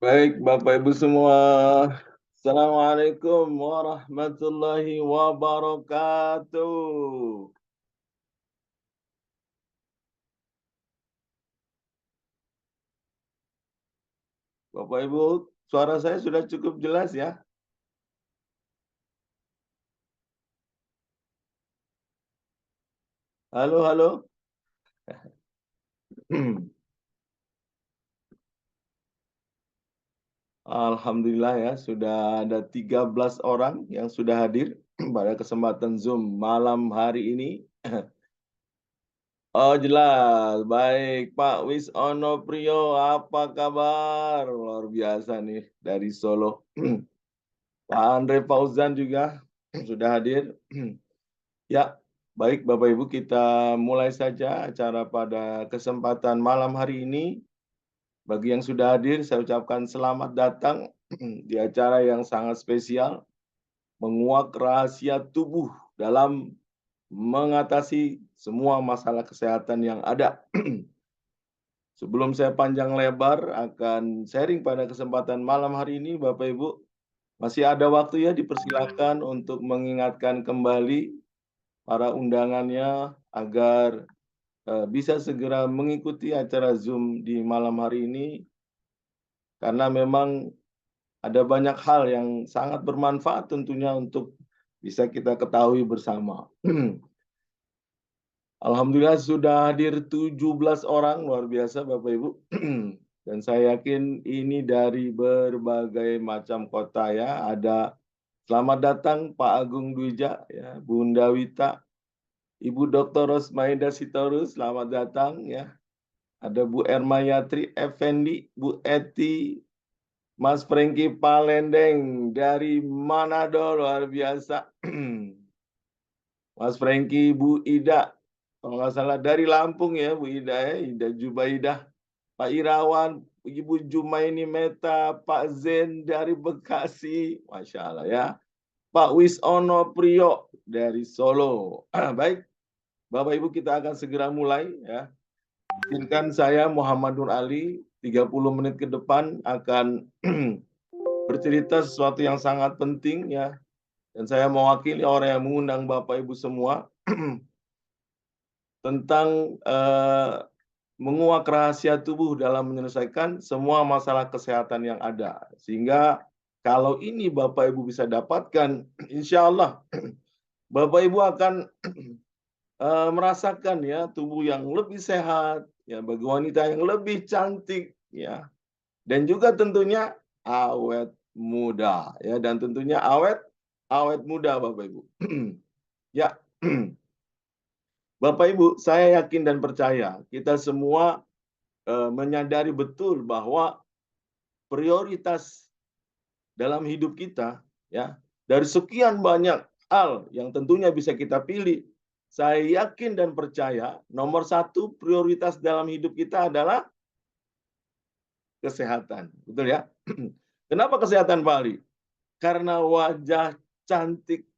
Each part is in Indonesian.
Baik, Bapak Ibu semua. Assalamualaikum warahmatullahi wabarakatuh. Bapak Ibu, suara saya sudah cukup jelas ya? Halo, halo. Alhamdulillah ya, sudah ada 13 orang yang sudah hadir pada kesempatan Zoom malam hari ini. Oh jelas, baik Pak Wisono Priyo, apa kabar? Luar biasa nih dari Solo. Pak Andre Fauzan juga sudah hadir. Ya, baik Bapak Ibu, kita mulai saja acara pada kesempatan malam hari ini. Bagi yang sudah hadir, saya ucapkan selamat datang di acara yang sangat spesial, menguak rahasia tubuh dalam mengatasi semua masalah kesehatan yang ada. Sebelum saya panjang lebar akan sharing pada kesempatan malam hari ini, Bapak Ibu, masih ada waktu ya, dipersilakan untuk mengingatkan kembali para undangannya agar bisa segera mengikuti acara Zoom di malam hari ini, karena memang ada banyak hal yang sangat bermanfaat tentunya untuk bisa kita ketahui bersama. Alhamdulillah sudah hadir 17 orang, luar biasa Bapak Ibu. Dan saya yakin ini dari berbagai macam kota ya. Ada selamat datang Pak Agung Dwija, ya, Bunda Wita, Ibu Dr. Rosmaida Sitorus, selamat datang ya. Ada Bu Ermayatri Effendi, Bu Eti, Mas Franky Palendeng dari Manado, luar biasa. Mas Franky, Bu Ida, kalau nggak salah dari Lampung ya, Bu Ida ya, Ida Jubaidah. Pak Irawan, Ibu Jumaini Meta, Pak Zen dari Bekasi, Masya Allah ya. Pak Wisono Priyo dari Solo. Baik, Bapak Ibu, kita akan segera mulai ya. Izinkan saya Muhammad Nur Ali 30 menit ke depan akan bercerita sesuatu yang sangat penting ya. Dan saya mewakili orang yang mengundang Bapak Ibu semua tentang menguak rahasia tubuh dalam menyelesaikan semua masalah kesehatan yang ada. Sehingga kalau ini Bapak Ibu bisa dapatkan, insya Allah Bapak Ibu akan merasakan ya tubuh yang lebih sehat, ya bagi wanita yang lebih cantik, ya, dan juga tentunya awet muda, ya, dan tentunya awet muda Bapak Ibu. Ya, Bapak Ibu, saya yakin dan percaya kita semua menyadari betul bahwa prioritas dalam hidup kita, ya, dari sekian banyak hal yang tentunya bisa kita pilih, saya yakin dan percaya nomor satu prioritas dalam hidup kita adalah kesehatan. Betul ya? Kenapa kesehatan, Pak Ali? Karena wajah cantik,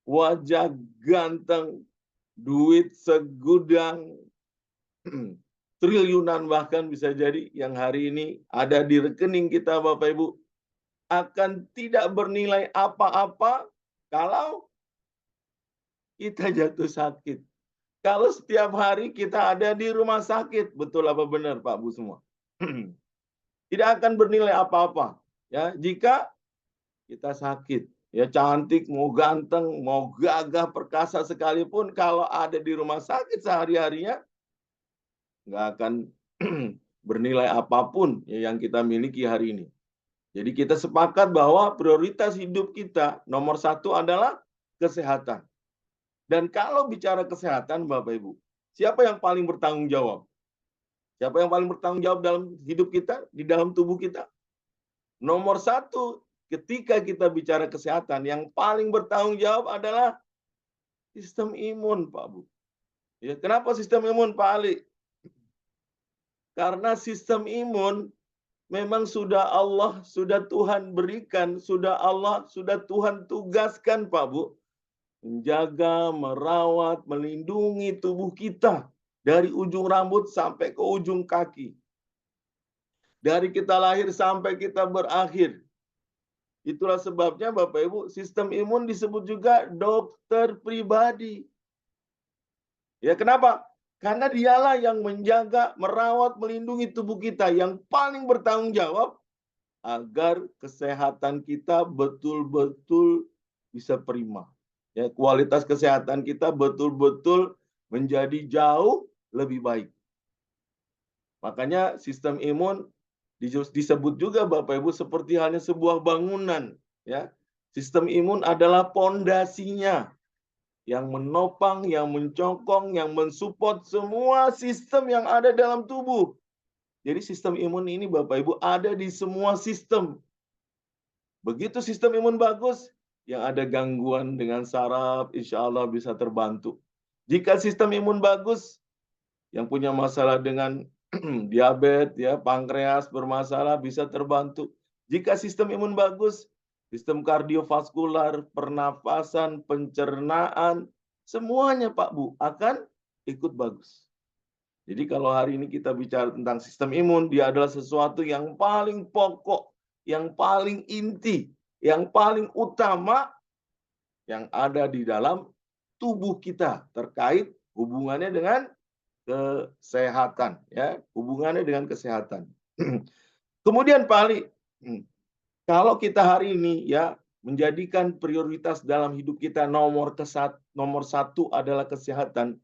wajah ganteng, duit segudang, triliunan bahkan bisa jadi yang hari ini ada di rekening kita Bapak Ibu akan tidak bernilai apa-apa kalau kita jatuh sakit. Kalau setiap hari kita ada di rumah sakit, betul apa benar Pak Bu semua? Tidak akan bernilai apa-apa ya jika kita sakit. Ya cantik, mau ganteng, mau gagah perkasa sekalipun kalau ada di rumah sakit sehari-harinya nggak akan bernilai apapun ya yang kita miliki hari ini. Jadi kita sepakat bahwa prioritas hidup kita nomor satu adalah kesehatan. Dan kalau bicara kesehatan Bapak Ibu, siapa yang paling bertanggung jawab? Siapa yang paling bertanggung jawab dalam hidup kita, di dalam tubuh kita? Nomor satu, ketika kita bicara kesehatan, yang paling bertanggung jawab adalah sistem imun, Pak Bu. Ya, kenapa sistem imun, Pak Ali? Karena sistem imun memang sudah Allah, sudah Tuhan berikan, sudah Tuhan tugaskan, Pak Bu, menjaga, merawat, melindungi tubuh kita dari ujung rambut sampai ke ujung kaki. Dari kita lahir sampai kita berakhir. Itulah sebabnya Bapak Ibu, sistem imun disebut juga dokter pribadi. Ya, kenapa? Karena dialah yang menjaga, merawat, melindungi tubuh kita, yang paling bertanggung jawab agar kesehatan kita betul-betul bisa prima. Ya, kualitas kesehatan kita betul-betul menjadi jauh lebih baik. Makanya sistem imun disebut juga Bapak Ibu seperti halnya sebuah bangunan, ya. Sistem imun adalah pondasinya yang menopang, yang mencokong, yang mensupport semua sistem yang ada dalam tubuh. Jadi sistem imun ini Bapak Ibu ada di semua sistem. Begitu sistem imun bagus, yang ada gangguan dengan saraf insya Allah bisa terbantu. Jika sistem imun bagus, yang punya masalah dengan diabetes, ya, pankreas bermasalah bisa terbantu. Jika sistem imun bagus, sistem kardiovaskular, pernafasan, pencernaan, semuanya Pak Bu akan ikut bagus. Jadi kalau hari ini kita bicara tentang sistem imun, dia adalah sesuatu yang paling pokok, yang paling inti, yang paling utama yang ada di dalam tubuh kita terkait hubungannya dengan kesehatan, ya, hubungannya dengan kesehatan. Kemudian Pak Ali, kalau kita hari ini ya menjadikan prioritas dalam hidup kita nomor satu adalah kesehatan,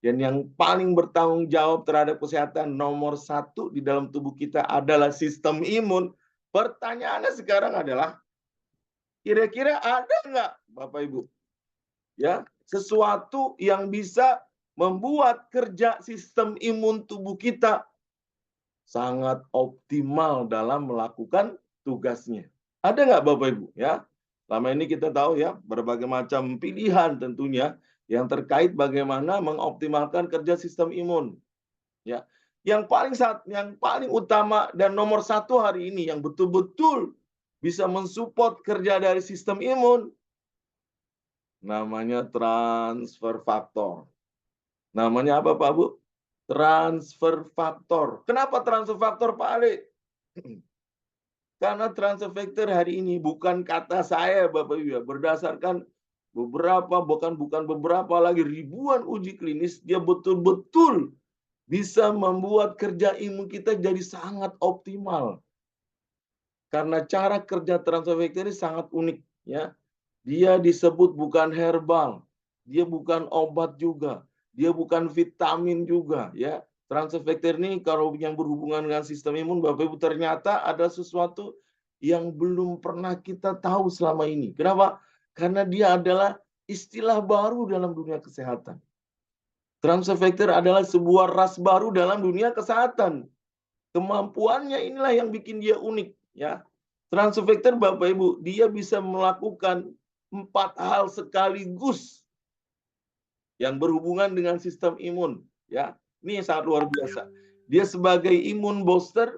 dan yang paling bertanggung jawab terhadap kesehatan nomor satu di dalam tubuh kita adalah sistem imun. Pertanyaannya sekarang adalah, kira-kira ada nggak Bapak Ibu, ya, sesuatu yang bisa membuat kerja sistem imun tubuh kita sangat optimal dalam melakukan tugasnya? Ada nggak Bapak Ibu? Ya, selama ini kita tahu ya berbagai macam pilihan tentunya yang terkait bagaimana mengoptimalkan kerja sistem imun. Ya, yang paling utama dan nomor satu hari ini yang betul-betul bisa mensupport kerja dari sistem imun namanya transfer faktor. Namanya apa Pak Bu? Transfer faktor. Kenapa transfer faktor Pak Ali? Karena transfer faktor hari ini bukan kata saya Bapak Ibu ya, berdasarkan bukan beberapa lagi ribuan uji klinis, dia betul-betul bisa membuat kerja imun kita jadi sangat optimal. Karena cara kerja transfer faktor ini sangat unik ya. Dia disebut bukan herbal, dia bukan obat juga, dia bukan vitamin juga ya. Transfer faktor ini kalau yang berhubungan dengan sistem imun Bapak Ibu ternyata ada sesuatu yang belum pernah kita tahu selama ini. Kenapa? Karena dia adalah istilah baru dalam dunia kesehatan. Transfer factor adalah sebuah ras baru dalam dunia kesehatan. Kemampuannya inilah yang bikin dia unik, ya. Transfer factor Bapak Ibu, dia bisa melakukan 4 hal sekaligus yang berhubungan dengan sistem imun, ya. Ini sangat luar biasa. Dia sebagai imun booster,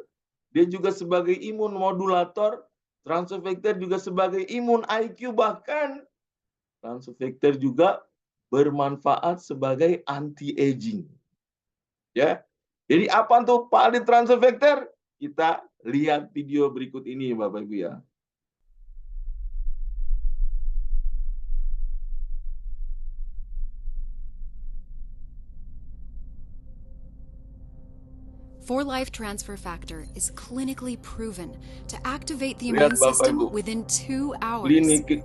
dia juga sebagai imun modulator, transfer factor juga sebagai imun IQ, bahkan transfer factor juga bermanfaat sebagai anti-aging. Ya. Jadi apa tuh Pak Ali transfer factor? Kita lihat video berikut ini Bapak Ibu ya. For-Life Transfer Factor is clinically proven to activate the immune system within 2 hours.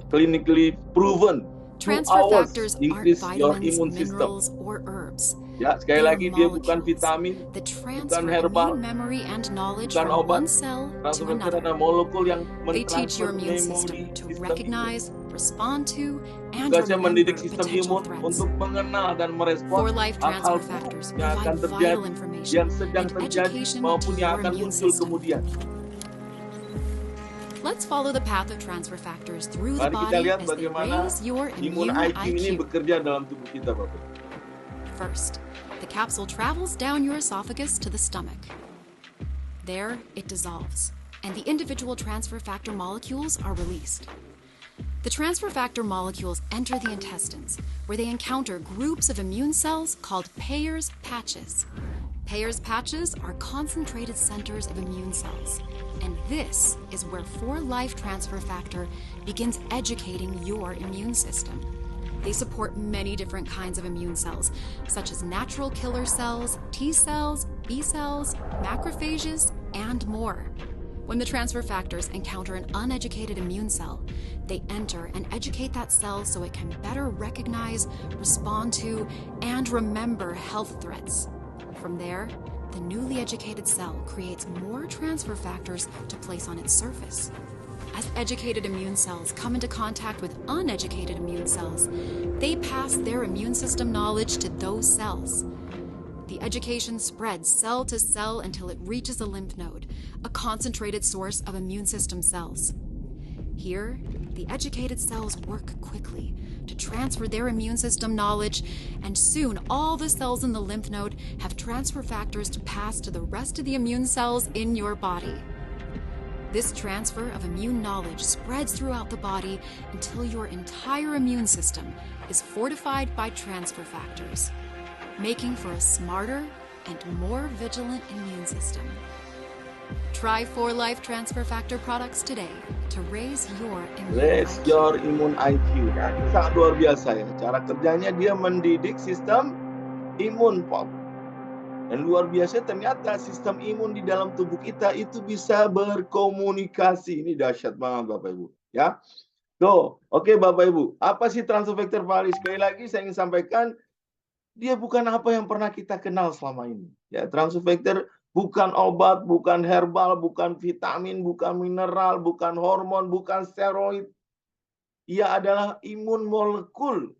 Clinically proven. Transfer factors aren't vitamins, minerals, or herbs. Ya, sekali lagi dia bukan vitamin, bukan herbal, bukan obat. Transfer factor adalah molekul yang mentransfer memori recognize, respond to, and mendidik sistem imun untuk mengenal dan merespons hal-hal yang akan terjadi, yang sedang terjadi maupun yang akan muncul kemudian. Let's follow the path of transfer factors through the Mari kita body lihat as they bagaimana raise your imun immune IQ ini bekerja dalam tubuh kita, Bapak. First, the capsule travels down your esophagus to the stomach. There, it dissolves, and the individual transfer factor molecules are released. The transfer factor molecules enter the intestines, where they encounter groups of immune cells called Peyer's patches. Peyer's patches are concentrated centers of immune cells, and this is where 4-Life Transfer Factor begins educating your immune system. They support many different kinds of immune cells, such as natural killer cells, T cells, B cells, macrophages, and more. When the transfer factors encounter an uneducated immune cell, they enter and educate that cell so it can better recognize, respond to, and remember health threats. From there, the newly educated cell creates more transfer factors to place on its surface. As educated immune cells come into contact with uneducated immune cells, they pass their immune system knowledge to those cells. The education spreads cell to cell until it reaches a lymph node, a concentrated source of immune system cells. Here, the educated cells work quickly to transfer their immune system knowledge, and soon all the cells in the lymph node have transfer factors to pass to the rest of the immune cells in your body. This transfer of immune knowledge spreads throughout the body until your entire immune system is fortified by transfer factors, making for a smarter and more vigilant immune system. Try 4-Life Transfer Factor products today to raise your immune Raise IQ. your immune IQ. Nah, ini sangat luar biasa ya. Cara kerjanya dia mendidik sistem imun, Pak. Dan luar biasa ternyata sistem imun di dalam tubuh kita itu bisa berkomunikasi. Ini dahsyat banget Bapak Ibu. Ya. Tuh, oke Bapak Ibu. Apa sih transfer factor, Pak Ali? Sekali lagi saya ingin sampaikan, dia bukan apa yang pernah kita kenal selama ini. Ya, transfer factor bukan obat, bukan herbal, bukan vitamin, bukan mineral, bukan hormon, bukan steroid. Ia adalah imun molekul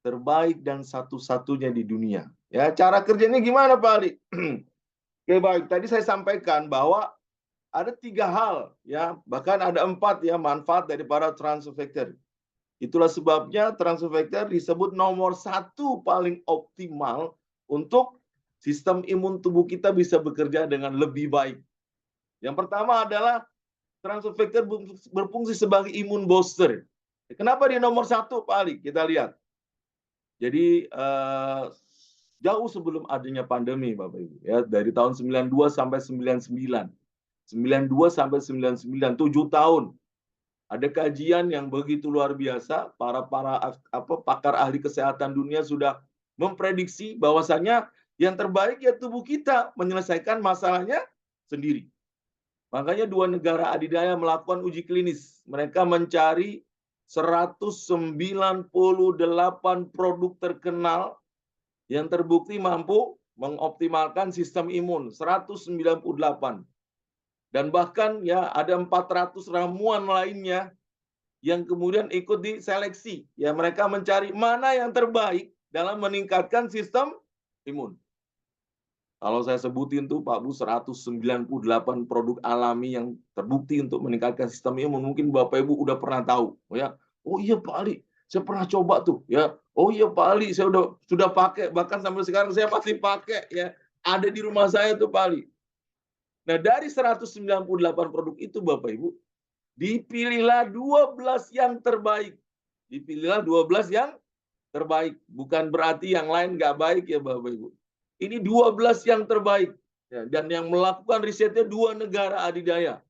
terbaik dan satu-satunya di dunia. Ya, cara kerjanya gimana Pak Ali? Oke baik, tadi saya sampaikan bahwa ada 3 hal ya, bahkan ada 4 ya manfaat dari para transfer factor. Itulah sebabnya transfer factor disebut nomor 1 paling optimal untuk sistem imun tubuh kita bisa bekerja dengan lebih baik. Yang pertama adalah transfer factor berfungsi sebagai imun booster. Kenapa dia nomor 1 Pak Ali? Kita lihat. Jadi jauh sebelum adanya pandemi Bapak Ibu ya, dari tahun 92 sampai 99. 92 sampai 99, 7 tahun. Ada kajian yang begitu luar biasa, para pakar ahli kesehatan dunia sudah memprediksi bahwasanya yang terbaik ya tubuh kita menyelesaikan masalahnya sendiri. Makanya 2 negara adidaya melakukan uji klinis. Mereka mencari 198 produk terkenal yang terbukti mampu mengoptimalkan sistem imun, 198. Dan bahkan ya ada 400 ramuan lainnya yang kemudian ikut diseleksi. Ya, mereka mencari mana yang terbaik dalam meningkatkan sistem imun. Kalau saya sebutin tuh Pak Bu, 198 produk alami yang terbukti untuk meningkatkan sistem imun, mungkin Bapak Ibu udah pernah tahu ya. Oh iya Pak Ali, saya pernah coba tuh ya. Oh iya Pak Ali, saya sudah pakai, bahkan sampai sekarang saya masih pakai ya. Ada di rumah saya tuh Pak Ali. Nah, dari 198 produk itu Bapak Ibu, dipilihlah 12 yang terbaik. Dipilihlah 12 yang terbaik. Bukan berarti yang lain nggak baik ya Bapak Ibu. Ini 12 yang terbaik. Ya, dan yang melakukan risetnya 2 negara adidaya.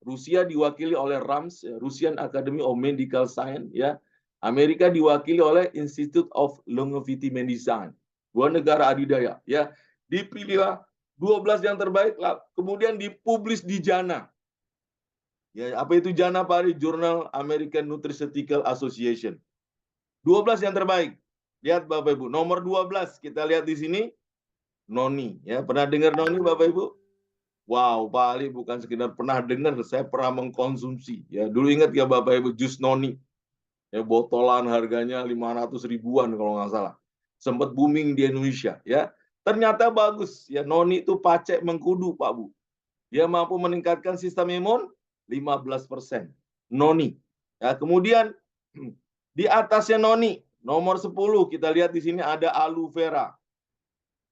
Rusia diwakili oleh RAMS, ya, Russian Academy of Medical Science, ya. Amerika diwakili oleh Institute of Longevity Medicine. 2 negara adidaya, ya. Dipilihlah 12 yang terbaik, kemudian dipublis di JANA. Ya, apa itu JANA Pak Ari? Journal American Nutraceutical Association. 12 yang terbaik. Lihat Bapak Ibu, nomor 12 kita lihat di sini, noni. Ya, pernah dengar noni Bapak Ibu? Wow, Pak Ali bukan sekedar pernah dengar, saya pernah mengkonsumsi. Ya, dulu ingat ya Bapak Ibu, jus noni. Ya, botolan harganya 500 ribuan kalau nggak salah. Sempat booming di Indonesia. Ya, ternyata bagus. Ya, noni itu pacek mengkudu Pak Bu. Dia mampu meningkatkan sistem imun 15%. Noni. Ya, kemudian di atasnya noni, nomor 10 kita lihat di sini ada aloe vera.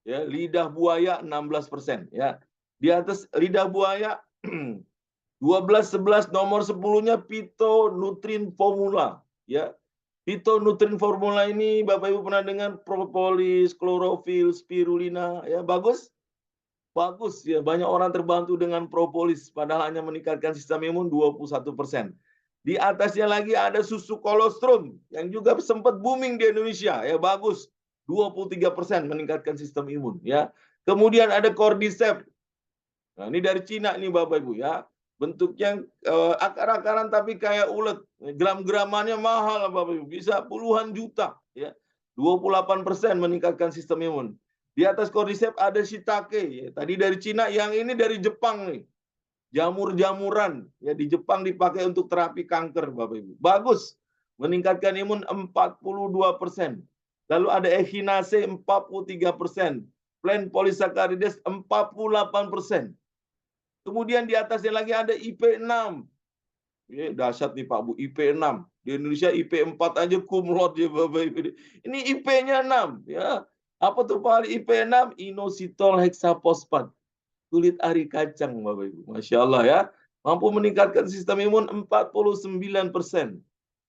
Ya, lidah buaya 16%. Ya, di atas lidah buaya 12, 11, nomor 10-nya Phytonutrin Formula. Ya, Phytonutrin Formula ini Bapak Ibu pernah dengar, propolis, klorofil, spirulina, ya bagus. bagus ya, banyak orang terbantu dengan propolis, padahal hanya meningkatkan sistem imun 21%. Di atasnya lagi ada susu kolostrum yang juga sempat booming di Indonesia, ya bagus, 23% meningkatkan sistem imun ya. Kemudian ada cordyceps. Nah, ini dari Cina nih Bapak Ibu ya. Bentuknya akar-akaran tapi kayak ulet. Gram-gramannya mahal Bapak Ibu, bisa puluhan juta ya. 28% meningkatkan sistem imun. Di atas cordyceps ada shiitake ya. Tadi dari Cina, yang ini dari Jepang nih. Jamur-jamuran ya, di Jepang dipakai untuk terapi kanker Bapak Ibu. Bagus. Meningkatkan imun 42%. Lalu ada echinacea 43%. Plant polysaccharides 48%. Kemudian di atasnya lagi ada IP6. Ya, dahsyat nih Pak Bu, IP6. Di Indonesia IP4 aja cum laude ya Bapak Ibu. Ini IP-nya 6 ya. Apa tuh Pak IP6? Inositol hexafosfat. Kulit ari kacang Bapak Ibu. Masya Allah ya. Mampu meningkatkan sistem imun 49%.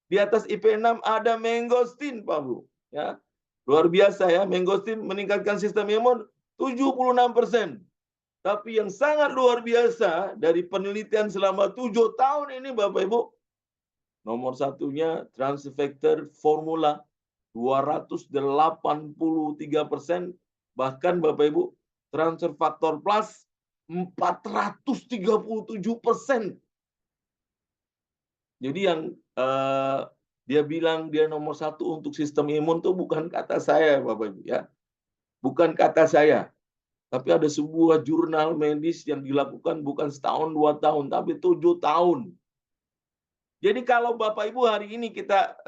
Di atas IP6 ada mangosteen Pak Bu. Ya. Luar biasa ya. Mangosteen meningkatkan sistem imun 76%. Tapi yang sangat luar biasa dari penelitian selama 7 tahun ini Bapak Ibu, nomor satunya transfactor formula 283%, bahkan Bapak Ibu transfer factor plus 437%. Jadi yang dia bilang dia nomor satu untuk sistem imun itu bukan kata saya Bapak Ibu ya. Bukan kata saya. Tapi ada sebuah jurnal medis yang dilakukan bukan setahun, 2 tahun, tapi 7 tahun. Jadi kalau Bapak Ibu hari ini kita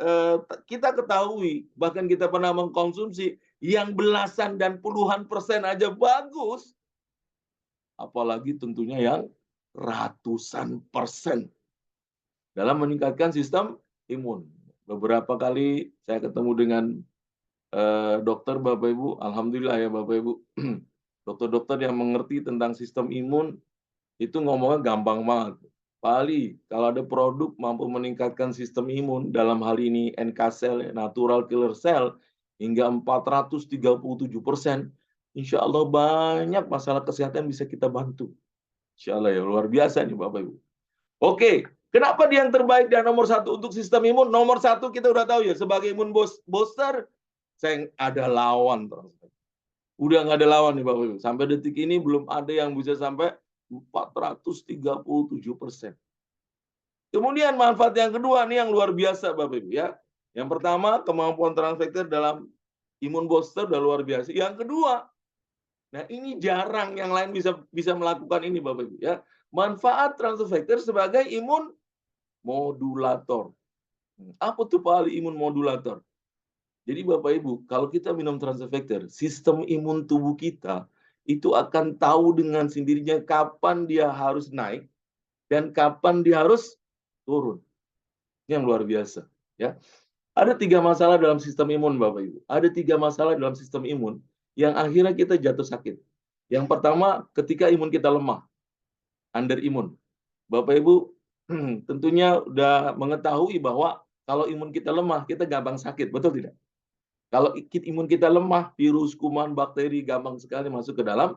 ketahui, bahkan kita pernah mengkonsumsi yang belasan dan puluhan persen aja bagus. Apalagi tentunya yang ratusan persen dalam meningkatkan sistem imun. Beberapa kali saya ketemu dengan dokter Bapak Ibu, alhamdulillah ya Bapak Ibu. Dokter-dokter yang mengerti tentang sistem imun itu ngomongnya gampang banget. Pak Ali, kalau ada produk mampu meningkatkan sistem imun, dalam hal ini NK cell, natural killer cell, hingga 437%, insya Allah banyak masalah kesehatan bisa kita bantu. Insya Allah ya, luar biasa nih Bapak Ibu. Oke, kenapa dia yang terbaik dan nomor satu untuk sistem imun? Nomor satu kita udah tahu ya, sebagai imun booster, saya ada lawan terus. Udah nggak ada lawan nih Bapak Ibu. Sampai detik ini belum ada yang bisa sampai 437%. Kemudian manfaat yang kedua nih yang luar biasa Bapak Ibu ya. Yang pertama, kemampuan transfactor dalam imun booster udah luar biasa. Yang kedua, nah ini jarang yang lain bisa melakukan ini Bapak Ibu ya. Manfaat transfactor sebagai imun modulator. Apa tuh Pak Ali imun modulator? Jadi Bapak Ibu, kalau kita minum transfactor, sistem imun tubuh kita itu akan tahu dengan sendirinya kapan dia harus naik dan kapan dia harus turun. Ini yang luar biasa. Ya, ada 3 masalah dalam sistem imun Bapak Ibu. Ada 3 masalah dalam sistem imun yang akhirnya kita jatuh sakit. Yang pertama, ketika imun kita lemah, under imun. Bapak Ibu tentunya udah mengetahui bahwa kalau imun kita lemah, kita gampang sakit, betul tidak? Kalau imun kita lemah, virus, kuman, bakteri gampang sekali masuk ke dalam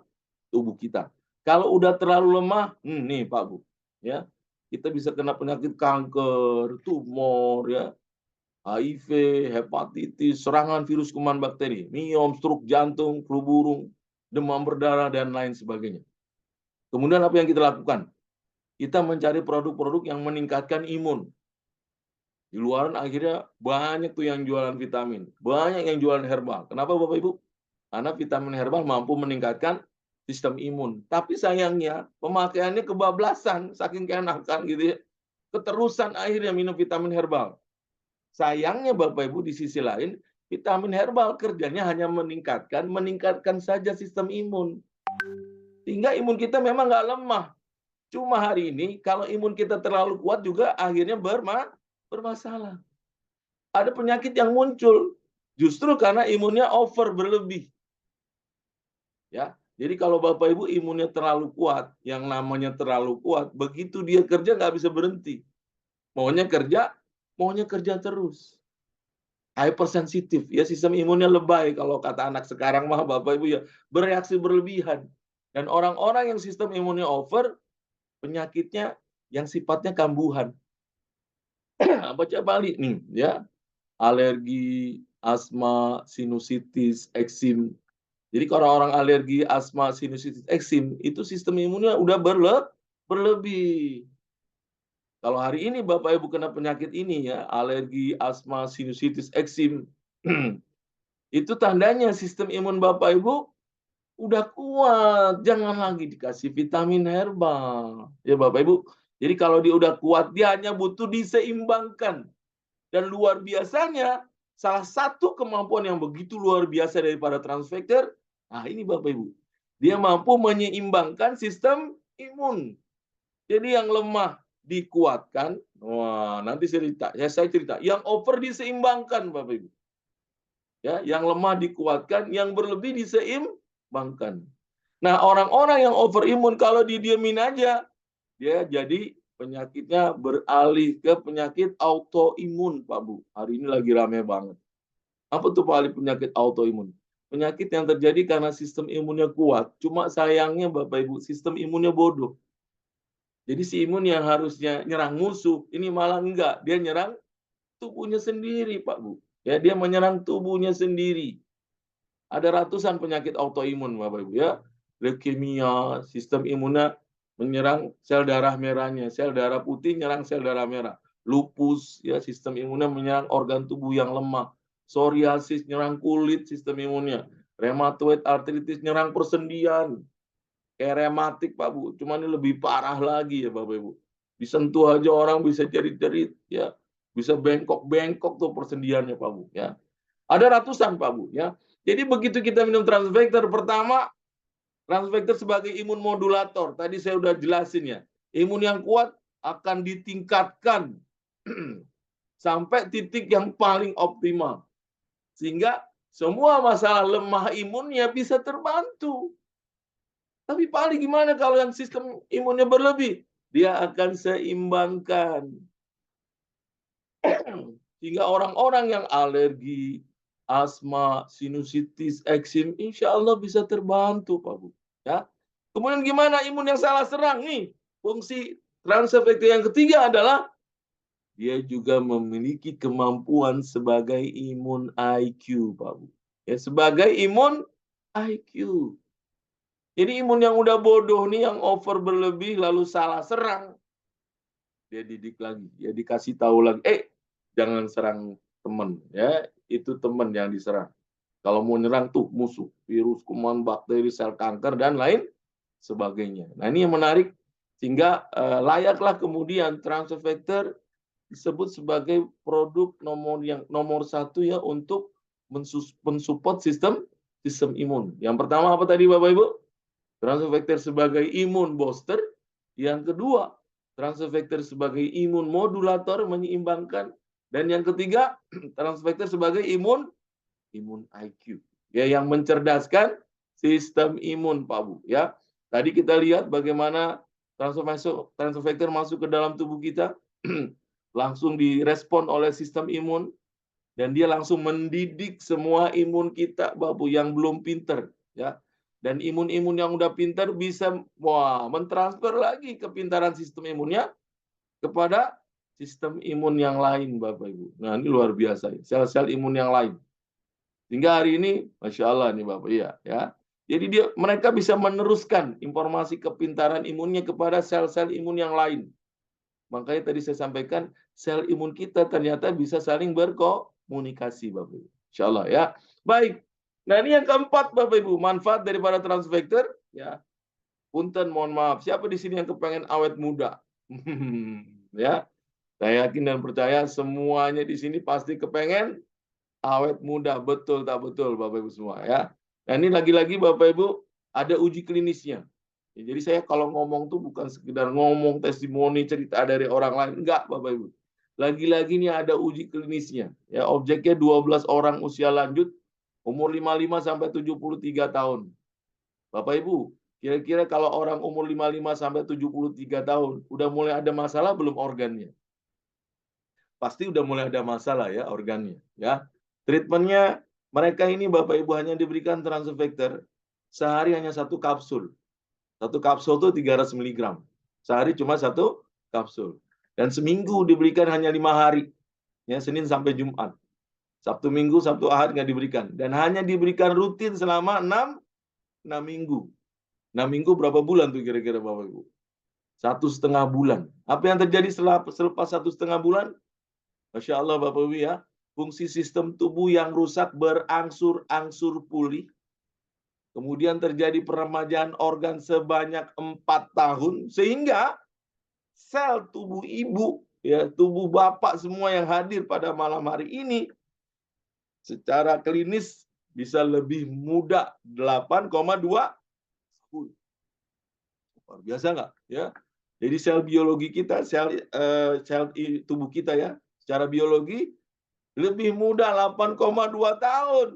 tubuh kita. Kalau udah terlalu lemah, nih Pak Bu, ya kita bisa kena penyakit kanker, tumor, ya, HIV, hepatitis, serangan virus, kuman, bakteri, miom, stroke jantung, flu burung, demam berdarah dan lain sebagainya. Kemudian apa yang kita lakukan? Kita mencari produk-produk yang meningkatkan imun. Di luaran akhirnya banyak tuh yang jualan vitamin, banyak yang jualan herbal. Kenapa Bapak Ibu? Karena vitamin herbal mampu meningkatkan sistem imun. Tapi sayangnya pemakaiannya kebablasan, saking keenakan gitu ya. Keterusan akhirnya minum vitamin herbal. Sayangnya Bapak Ibu di sisi lain, vitamin herbal kerjanya hanya meningkatkan saja sistem imun. Sehingga imun kita memang nggak lemah. Cuma hari ini kalau imun kita terlalu kuat juga akhirnya bermasalah. Ada penyakit yang muncul justru karena imunnya berlebih. Ya, jadi kalau Bapak Ibu imunnya terlalu kuat, yang namanya terlalu kuat, begitu dia kerja nggak bisa berhenti. Maunya kerja terus. Hypersensitif, ya sistem imunnya lebay kalau kata anak sekarang mah Bapak Ibu ya, bereaksi berlebihan. Dan orang-orang yang sistem imunnya over, penyakitnya yang sifatnya kambuhan. Baca balik nih, ya. Alergi, asma, sinusitis, eksim. Jadi kalau orang alergi, asma, sinusitis, eksim, itu sistem imunnya udah berlebih. Kalau hari ini Bapak Ibu kena penyakit ini ya, alergi, asma, sinusitis, eksim, itu tandanya sistem imun Bapak Ibu udah kuat. Jangan lagi dikasih vitamin herbal. Ya Bapak Ibu. Jadi kalau dia udah kuat, dia hanya butuh diseimbangkan. Dan luar biasanya, salah satu kemampuan yang begitu luar biasa daripada transfektor, nah ini Bapak Ibu, dia mampu menyeimbangkan sistem imun. Jadi yang lemah dikuatkan, wah nanti saya cerita, yang over diseimbangkan Bapak Ibu. Ya, yang lemah dikuatkan, yang berlebih diseimbangkan. Nah, orang-orang yang overimun kalau didiemin aja, dia jadi penyakitnya beralih ke penyakit autoimun, Pak Bu. Hari ini lagi rame banget. Apa tuh Pak Ali penyakit autoimun? Penyakit yang terjadi karena sistem imunnya kuat. Cuma sayangnya Bapak Ibu, sistem imunnya bodoh. Jadi si imun yang harusnya nyerang musuh, ini malah enggak. Dia nyerang tubuhnya sendiri, Pak Bu. Ya, dia menyerang tubuhnya sendiri. Ada ratusan penyakit autoimun, Bapak Ibu ya. Leukemia, sistem imunnya menyerang sel darah merahnya, sel darah putih nyerang sel darah merah. Lupus, ya sistem imunnya menyerang organ tubuh yang lemah. Psoriasis nyerang kulit sistem imunnya. Rheumatoid arthritis nyerang persendian. Kayak rematik, Pak Bu. Cuma ini lebih parah lagi ya, Bapak Ibu. Disentuh aja orang bisa jerit-jerit, ya. Bisa bengkok-bengkok tuh persendiannya, Pak Bu, ya. Ada ratusan, Pak Bu, ya. Jadi begitu kita minum transvector, pertama, transvector sebagai imun modulator. Tadi saya udah jelasin ya. Imun yang kuat akan ditingkatkan sampai titik yang paling optimal. Sehingga semua masalah lemah imunnya bisa terbantu. Tapi paling gimana kalau yang sistem imunnya berlebih? Dia akan seimbangkan. Sehingga orang-orang yang alergi, asma, sinusitis, eksim, insya Allah bisa terbantu, Pak Bu. Ya. Kemudian gimana imun yang salah serang nih? Fungsi transefektor yang ketiga adalah dia juga memiliki kemampuan sebagai imun IQ, Pak Bu. Ya, sebagai imun IQ. Jadi imun yang udah bodoh nih, yang over berlebih lalu salah serang, dia didik lagi, dia dikasih tahu lagi, jangan serang teman, ya itu teman yang diserang. Kalau mau nyerang tuh musuh, virus, kuman, bakteri, sel kanker dan lain sebagainya. Nah ini yang menarik, sehingga layaklah kemudian transfektor disebut sebagai produk nomor satu ya untuk mensupport sistem imun. Yang pertama apa tadi Bapak Ibu? Transfektor sebagai imun booster. Yang kedua, transfektor sebagai imun modulator menyeimbangkan. Dan yang ketiga, transfektor sebagai imun IQ. Ya, yang mencerdaskan sistem imun, Pak Bu. Ya, tadi kita lihat bagaimana transfektor masuk ke dalam tubuh kita, langsung direspon oleh sistem imun, dan dia langsung mendidik semua imun kita, Pak Bu, yang belum pinter. Ya, dan imun-imun yang udah pintar bisa mentransfer lagi kepintaran sistem imunnya kepada sistem imun yang lain, Bapak Ibu. Nah, ini luar biasa, sel-sel imun yang lain. Sehingga hari ini, Masya Allah nih Bapak, ya. Jadi mereka bisa meneruskan informasi kepintaran imunnya kepada sel-sel imun yang lain. Makanya tadi saya sampaikan, sel imun kita ternyata bisa saling berkomunikasi, Bapak Ibu. Insya Allah ya. Baik. Nah ini yang keempat Bapak Ibu, manfaat daripada transfektor. Ya, punten mohon maaf, siapa di sini yang kepengen awet muda? Ya, saya yakin dan percaya semuanya di sini pasti kepengen awet muda, betul tak betul Bapak Ibu semua ya. Nah ini lagi-lagi Bapak Ibu ada uji klinisnya. Ya, jadi saya kalau ngomong tuh bukan sekedar ngomong testimoni cerita dari orang lain, enggak Bapak Ibu. Lagi-lagi ini ada uji klinisnya. Ya, objeknya 12 orang usia lanjut, umur 55 sampai 73 tahun. Bapak Ibu, kira-kira kalau orang umur 55 sampai 73 tahun, udah mulai ada masalah belum organnya? Pasti udah mulai ada masalah ya organnya. Ya, treatmentnya mereka ini Bapak Ibu hanya diberikan transfektor sehari hanya 1 kapsul. Satu kapsul itu 300 mg. Sehari cuma satu kapsul. Dan seminggu diberikan hanya 5 hari. Ya, Senin sampai Jumat. Sabtu Minggu, Sabtu Ahad nggak diberikan. Dan hanya diberikan rutin selama 6 minggu. 6 minggu berapa bulan tuh kira-kira Bapak Ibu? 1,5 bulan. Apa yang terjadi selepas 1,5 bulan? Masya Allah Bapak Ibu ya. Fungsi sistem tubuh yang rusak berangsur-angsur pulih. Kemudian terjadi peremajaan organ sebanyak 4 tahun. Sehingga sel tubuh ibu, ya, tubuh bapak semua yang hadir pada malam hari ini secara klinis bisa lebih muda 8,2 tahun. Luar biasa nggak? Ya. Jadi sel biologi kita, sel tubuh kita ya, secara biologi lebih muda 8,2 tahun.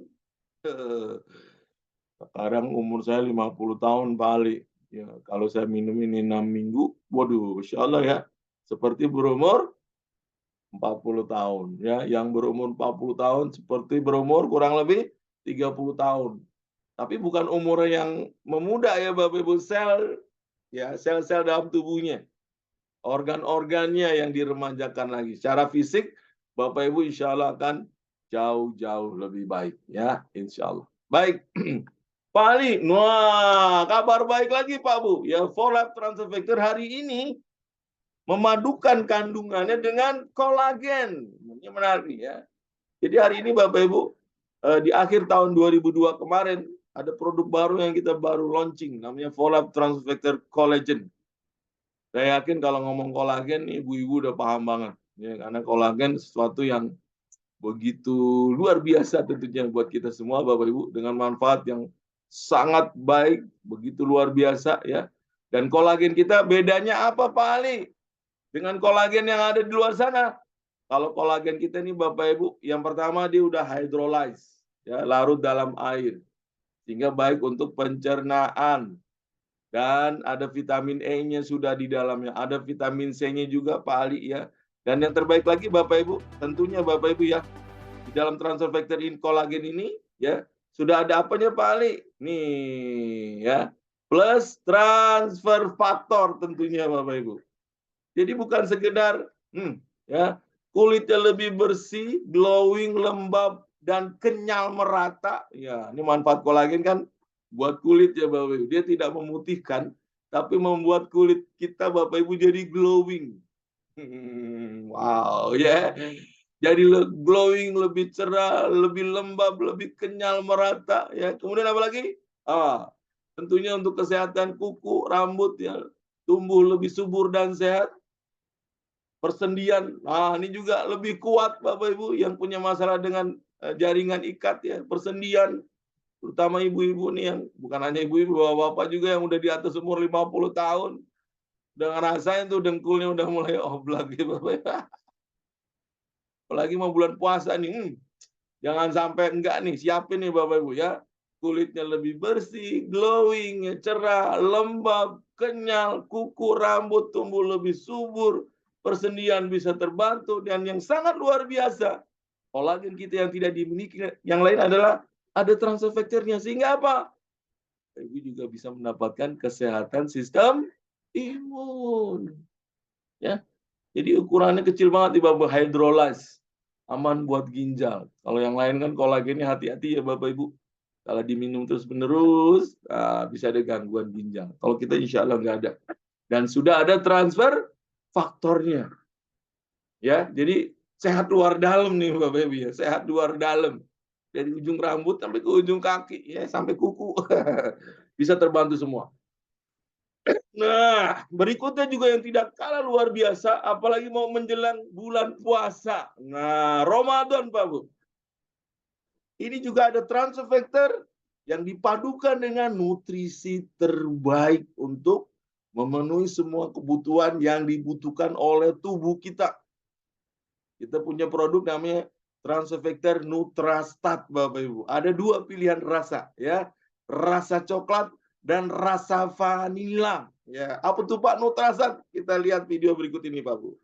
Sekarang umur saya 50 tahun balik. Ya, kalau saya minum ini 6 minggu, waduh, Masya Allah ya, seperti berumur 40 tahun. Ya, yang berumur 40 tahun seperti berumur kurang lebih 30 tahun. Tapi bukan umur yang memuda ya Bapak Ibu, sel-sel dalam tubuhnya. Organ-organnya yang diremajakan lagi. Secara fisik, Bapak Ibu insya Allah akan jauh-jauh lebih baik. Ya, insya Allah. Baik. Pak Ali, wah, kabar baik lagi Pak Bu. Ya, Folab Transfer Factor hari ini memadukan kandungannya dengan kolagen. Ini menarik ya. Jadi hari ini Bapak Ibu, di akhir tahun 2002 kemarin, ada produk baru yang kita baru launching, namanya Folab Transfer Factor Collagen. Saya yakin kalau ngomong kolagen, ibu-ibu udah paham banget. Ya, karena kolagen sesuatu yang begitu luar biasa tentunya buat kita semua Bapak Ibu, dengan manfaat yang sangat baik, begitu luar biasa ya. Dan kolagen kita bedanya apa Pak Ali dengan kolagen yang ada di luar sana? Kalau kolagen kita ini Bapak Ibu, yang pertama dia udah hydrolyze, ya, larut dalam air, sehingga baik untuk pencernaan. Dan ada vitamin E-nya sudah di dalamnya, ada vitamin C-nya juga Pak Ali ya. Dan yang terbaik lagi Bapak Ibu, tentunya Bapak Ibu ya, di dalam transfer factor kolagen ini ya, sudah ada apanya Pak Ali? Nih ya, plus transfer faktor tentunya Bapak Ibu. Jadi bukan sekedar ya, kulitnya lebih bersih, glowing, lembab, dan kenyal merata. Ya, ini manfaat kolagen kan buat kulit ya Bapak Ibu. Dia tidak memutihkan, tapi membuat kulit kita Bapak Ibu jadi glowing. Wow ya. Jadi glowing, lebih cerah, lebih lembab, lebih kenyal merata ya. Kemudian apa lagi? Tentunya untuk kesehatan kuku, rambut ya, tumbuh lebih subur dan sehat. Persendian, ini juga lebih kuat Bapak Ibu yang punya masalah dengan jaringan ikat ya, persendian. Terutama ibu-ibu nih, yang bukan hanya ibu-ibu, bapak-bapak juga yang udah di atas umur 50 tahun. Udah ngerasain tuh dengkulnya udah mulai oblak gitu Bapak Ibu. Apalagi mau bulan puasa nih, jangan sampai enggak nih, siapin nih Bapak Ibu ya. Kulitnya lebih bersih, glowing, cerah, lembab, kenyal, kuku, rambut tumbuh lebih subur, persendian bisa terbantu, dan yang sangat luar biasa, kolagen kita yang tidak dimiliki yang lain adalah ada transfer factor-nya, sehingga apa? Ibu juga bisa mendapatkan kesehatan sistem imun. Ya. Jadi ukurannya kecil banget di Bapak, hydrolyze. Aman buat ginjal. Kalau yang lain kan kolagennya hati-hati ya Bapak Ibu. Kalau diminum terus-menerus, bisa ada gangguan ginjal. Kalau kita insya Allah nggak ada. Dan sudah ada transfer faktornya. Ya, jadi sehat luar dalam nih Bapak Ibu ya. Sehat luar dalam. Dari ujung rambut sampai ke ujung kaki, ya, sampai kuku. Bisa terbantu semua. Nah, berikutnya juga yang tidak kalah luar biasa, apalagi mau menjelang bulan puasa. Nah, Ramadan, Pak Bu. Ini juga ada transfer factor yang dipadukan dengan nutrisi terbaik untuk memenuhi semua kebutuhan yang dibutuhkan oleh tubuh kita. Kita punya produk namanya transfer factor Nutrastat, Bapak Ibu. Ada 2 pilihan rasa, ya. Rasa coklat dan rasa vanila. Ya, apa tuh Pak Nutrastat? Kita lihat video berikut ini, Pak Bu.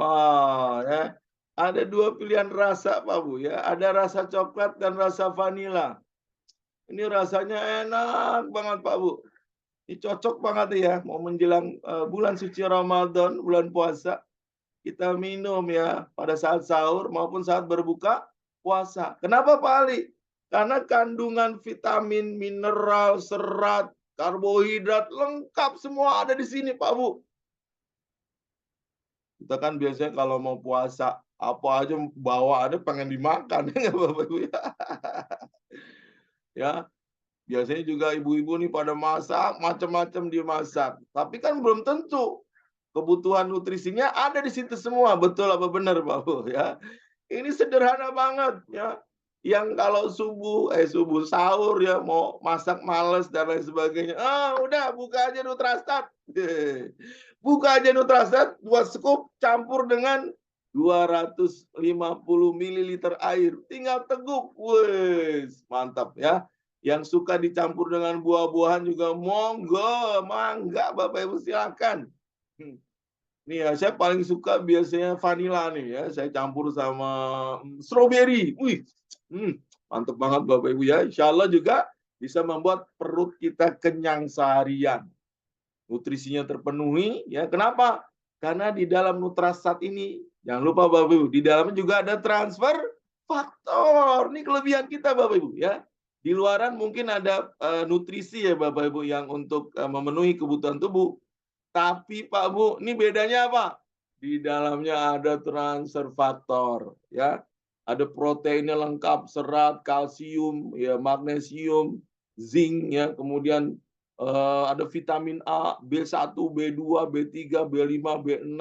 Wah, ya. Ada 2 pilihan rasa, Pak Bu, ya. Ada rasa coklat dan rasa vanila. Ini rasanya enak banget, Pak Bu. Ini cocok banget ya, mau menjelang, bulan suci Ramadan, bulan puasa, kita minum ya, pada saat sahur maupun saat berbuka puasa. Kenapa, Pak Ali? Karena kandungan vitamin, mineral, serat, karbohidrat, lengkap semua ada di sini, Pak Bu. Kita kan biasanya kalau mau puasa, apa aja bawaannya pengen dimakan, ya nggak Bapak Ibu ya? Ya, biasanya juga ibu-ibu nih pada masak, macam-macam dimasak. Tapi kan belum tentu kebutuhan nutrisinya ada di situ semua. Betul apa benar, Pak Bu ya? Ini sederhana banget ya. Yang kalau subuh sahur ya mau masak males dan lain sebagainya. Ah, udah buka aja Nutrastat. Buka aja Nutrastat 2 scoop campur dengan 250 mililiter air. Tinggal teguk. Wes, mantap ya. Yang suka dicampur dengan buah-buahan juga monggo, mangga Bapak Ibu silakan. Nih ya, saya paling suka biasanya vanila nih ya, saya campur sama stroberi. Wih, mantep banget Bapak Ibu ya. Insya Allah juga bisa membuat perut kita kenyang seharian. Nutrisinya terpenuhi ya. Kenapa? Karena di dalam Nutrastat ini, jangan lupa Bapak Ibu, di dalamnya juga ada transfer faktor. Ini kelebihan kita Bapak Ibu ya. Di luaran mungkin ada nutrisi ya Bapak Ibu yang untuk memenuhi kebutuhan tubuh. Tapi Pak Bu, ini bedanya apa? Di dalamnya ada transfer faktor ya. Ada proteinnya lengkap, serat, kalsium, ya, magnesium, zinc ya, kemudian ada vitamin A, B1, B2, B3, B5, B6,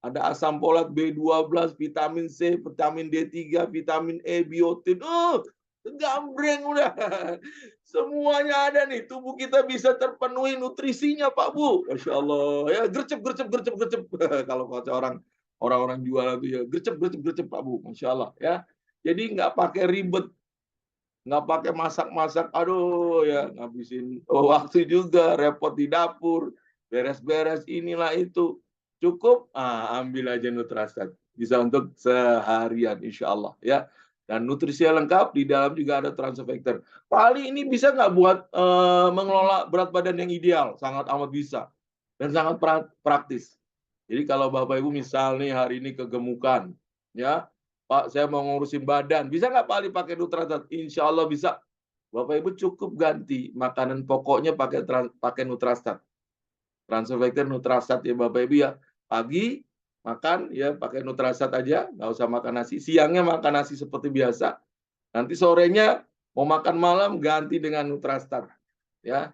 ada asam folat B12, vitamin C, vitamin D3, vitamin E, biotin. Gambreng udah. Semuanya ada nih. Tubuh kita bisa terpenuhi nutrisinya, Pak Bu. Masya Allah. Ya, gercep, gercep, gercep, gercep. Kalau kata orang-orang jualan itu ya, gercep, gercep, gercep, Pak Bu. Masya Allah. Ya. Jadi nggak pakai ribet. Nggak pakai masak-masak. Aduh, ya ngabisin waktu juga. Repot di dapur. Beres-beres inilah itu. Cukup, ambil aja Nutrastat. Bisa untuk seharian, insya Allah. Ya. Dan nutrisinya lengkap, di dalam juga ada transfer factor. Pak Ali, ini bisa nggak buat mengelola berat badan yang ideal? Sangat amat bisa. Dan sangat praktis. Jadi kalau Bapak Ibu misal nih hari ini kegemukan, ya Pak saya mau ngurusin badan, bisa nggak Pak Ali pakai Nutrastat? Insya Allah bisa. Bapak Ibu cukup ganti makanan pokoknya pakai Nutrastat. Transfer factor Nutrastat ya Bapak Ibu ya. Pagi makan ya pakai Nutrastat aja, nggak usah makan nasi. Siangnya makan nasi seperti biasa. Nanti sorenya mau makan malam ganti dengan Nutrastat. Ya,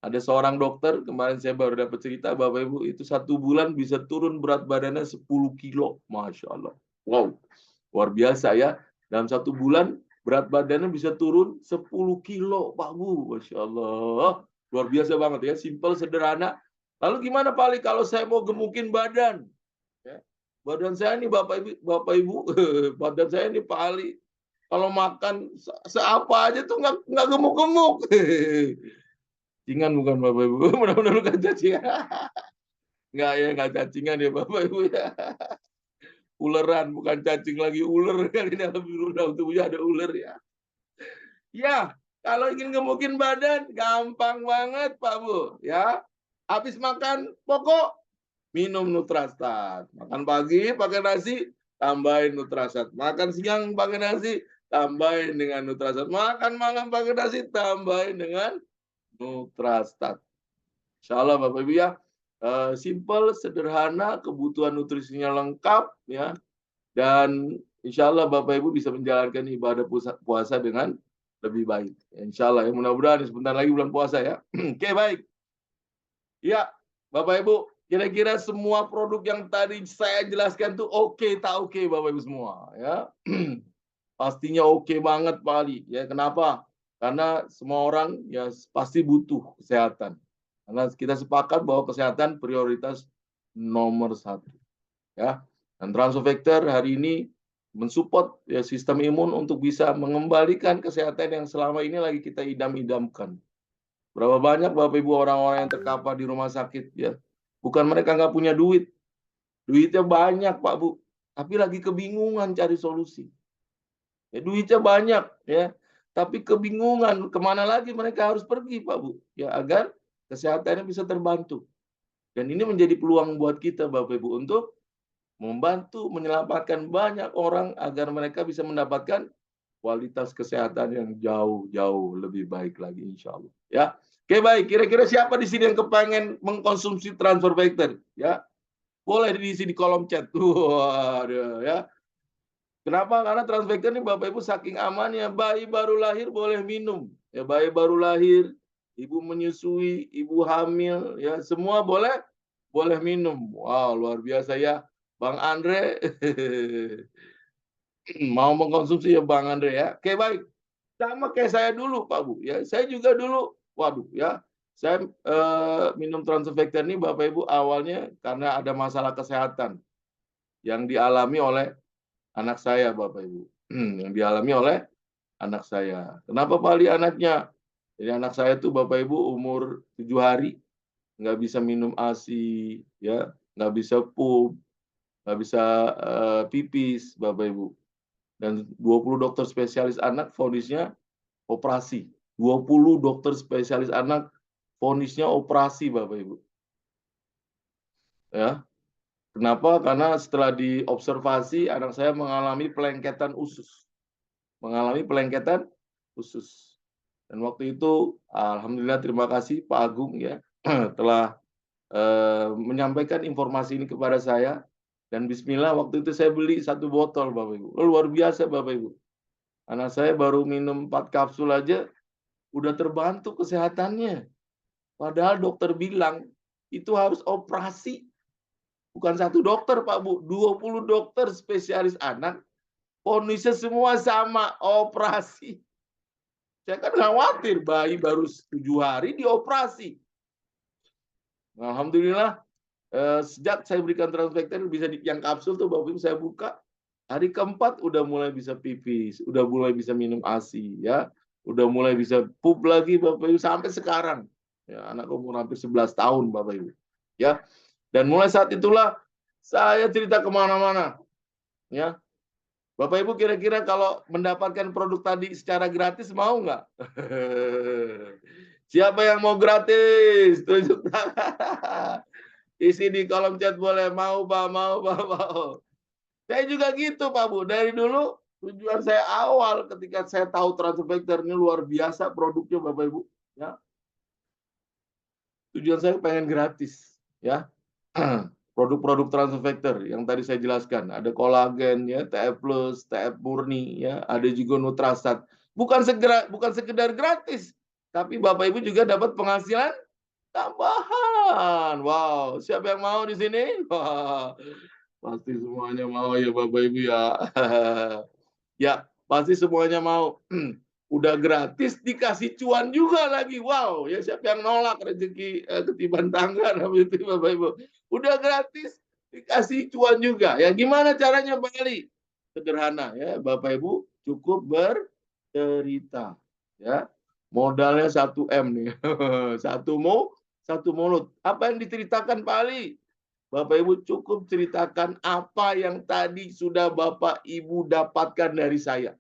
ada seorang dokter kemarin saya baru dapat cerita Bapak Ibu itu 1 bulan bisa turun berat badannya 10 kilo, masya Allah. Wow, luar biasa ya. Dalam 1 bulan berat badannya bisa turun 10 kilo, Pak Bu, masya Allah. Luar biasa banget ya, simple, sederhana. Lalu gimana Pak Ali kalau saya mau gemukin badan? Ya. Badan saya nih Bapak Ibu, badan saya nih Pak Ali. Kalau makan seapa aja tuh nggak gemuk-gemuk. Cacingan bukan Bapak Ibu, mudah-mudahan bukan cacingan. Nggak ya, nggak cacingan ya Bapak Ibu ya. Uleran, bukan cacing lagi, ular kali ini dalam tubuhnya ada ular ya. Ya, kalau ingin gemukin badan, gampang banget Pak Bu ya. Habis makan pokok, minum Nutrastat. Makan pagi pakai nasi, tambahin Nutrastat. Makan siang pakai nasi, tambahin dengan Nutrastat. Makan malam pakai nasi, tambahin dengan Nutrastat. Insya Allah Bapak Ibu ya, simple, sederhana, kebutuhan nutrisinya lengkap ya, dan insya Allah Bapak Ibu bisa menjalankan ibadah puasa dengan lebih baik. Insya Allah ya, mudah-mudahan sebentar lagi bulan puasa ya. Oke baik. Ya, Bapak Ibu, kira-kira semua produk yang tadi saya jelaskan tuh oke, tak oke Bapak Ibu semua ya. Pastinya oke banget Pak Ali. Ya, kenapa? Karena semua orang ya pasti butuh kesehatan. Karena kita sepakat bahwa kesehatan prioritas nomor 1. Ya. Dan transfer factor hari ini mensupport ya, sistem imun untuk bisa mengembalikan kesehatan yang selama ini lagi kita idam-idamkan. Berapa banyak Bapak Ibu orang-orang yang terkapar di rumah sakit ya. Bukan mereka nggak punya duit. Duitnya banyak, Pak Bu, tapi lagi kebingungan cari solusi. Ya, duitnya banyak, ya, tapi kebingungan kemana lagi mereka harus pergi, Pak Bu, ya agar kesehatannya bisa terbantu. Dan ini menjadi peluang buat kita, Bapak Ibu, untuk membantu menyelamatkan banyak orang agar mereka bisa mendapatkan kualitas kesehatan yang jauh-jauh lebih baik lagi, insya Allah. Ya, oke baik. Kira-kira siapa di sini yang kepengen mengkonsumsi transfer factor? Ya, boleh diisi di kolom chat. Waduh, ya. Kenapa? Karena Transvector ini Bapak Ibu saking amannya, bayi baru lahir boleh minum. Ya, bayi baru lahir, ibu menyusui, ibu hamil, ya semua boleh minum. Wow, luar biasa ya. Bang Andre mau mengkonsumsi ya Bang Andre ya. Oke, baik. Sama kayak saya dulu Pak Bu ya. Saya juga dulu waduh ya. Saya minum Transvector ini Bapak Ibu awalnya karena ada masalah kesehatan yang dialami oleh anak saya Bapak Ibu. Yang dialami oleh anak saya. Kenapa Pak Ali anaknya? Jadi anak saya tuh Bapak Ibu umur 7 hari, nggak bisa minum ASI, ya, nggak bisa pup, nggak bisa pipis Bapak Ibu. Dan 20 dokter spesialis anak vonisnya operasi. 20 dokter spesialis anak vonisnya operasi Bapak Ibu. Ya. Kenapa? Karena setelah diobservasi anak saya mengalami pelengketan usus. Mengalami pelengketan usus. Dan waktu itu, alhamdulillah terima kasih Pak Agung ya telah menyampaikan informasi ini kepada saya. Dan Bismillah waktu itu saya beli 1 botol Bapak Ibu. Luar biasa Bapak Ibu. Anak saya baru minum 4 kapsul aja udah terbantu kesehatannya. Padahal dokter bilang itu harus operasi. Bukan 1 dokter Pak Bu, 20 dokter spesialis anak. Kondisinya semua sama, operasi. Saya kan khawatir bayi baru 7 hari dioperasi. Alhamdulillah sejak saya berikan Transvector bisa yang kapsul tuh Bapak Ibu saya buka hari keempat udah mulai bisa pipis, udah mulai bisa minum ASI ya, udah mulai bisa pup lagi Bapak Ibu sampai sekarang. Ya, anak umur hampir 11 tahun Bapak Ibu. Ya. Dan mulai saat itulah saya cerita kemana-mana. Ya. Bapak Ibu kira-kira kalau mendapatkan produk tadi secara gratis mau nggak? Siapa yang mau gratis? Tunjuk tangan. Isi di kolom chat boleh. Mau Pak, mau Pak, mau. Saya juga gitu Pak Bu. Dari dulu tujuan saya awal ketika saya tahu Transvector ini luar biasa produknya Bapak Ibu. Ya. Tujuan saya pengen gratis. Ya. Produk-produk Transvector yang tadi saya jelaskan, ada kolagen ya, TF+, TF murni ya, ada juga Nutrasat. Bukan sekedar gratis, tapi Bapak Ibu juga dapat penghasilan tambahan. Wow, siapa yang mau di sini? Wah, pasti semuanya mau ya Bapak Ibu ya. Ya, pasti semuanya mau. Udah gratis dikasih cuan juga lagi. Wow, ya siapa yang nolak rezeki ketiban tangan itu Bapak Ibu. Udah gratis dikasih cuan juga. Ya gimana caranya Pak Ali? Sederhana ya, Bapak Ibu cukup bercerita ya. Modalnya 1 M nih. Satu mulut. Apa yang diceritakan Pak Ali? Bapak Ibu cukup ceritakan apa yang tadi sudah Bapak Ibu dapatkan dari saya.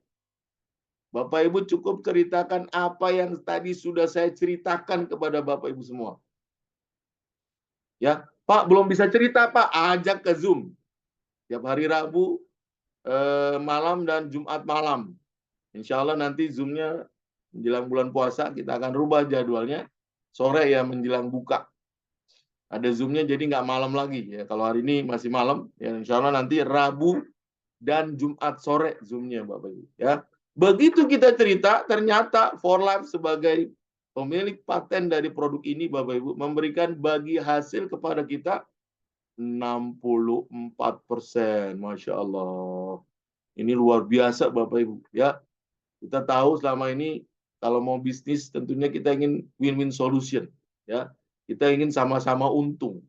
Bapak Ibu cukup ceritakan apa yang tadi sudah saya ceritakan kepada Bapak Ibu semua. Ya, Pak belum bisa cerita Pak, ajak ke Zoom. Tiap hari Rabu malam dan Jumat malam. Insya Allah nanti Zoom-nya menjelang bulan puasa kita akan rubah jadwalnya. Sore ya menjelang buka. Ada Zoom-nya jadi nggak malam lagi ya. Kalau hari ini masih malam, ya Insya Allah nanti Rabu dan Jumat sore Zoom-nya Bapak Ibu. Ya. Begitu kita cerita, ternyata For Life sebagai pemilik paten dari produk ini Bapak Ibu memberikan bagi hasil kepada kita 64%. Masya Allah. Ini luar biasa Bapak Ibu. Ya, kita tahu selama ini kalau mau bisnis tentunya kita ingin win-win solution. Ya, kita ingin sama-sama untung.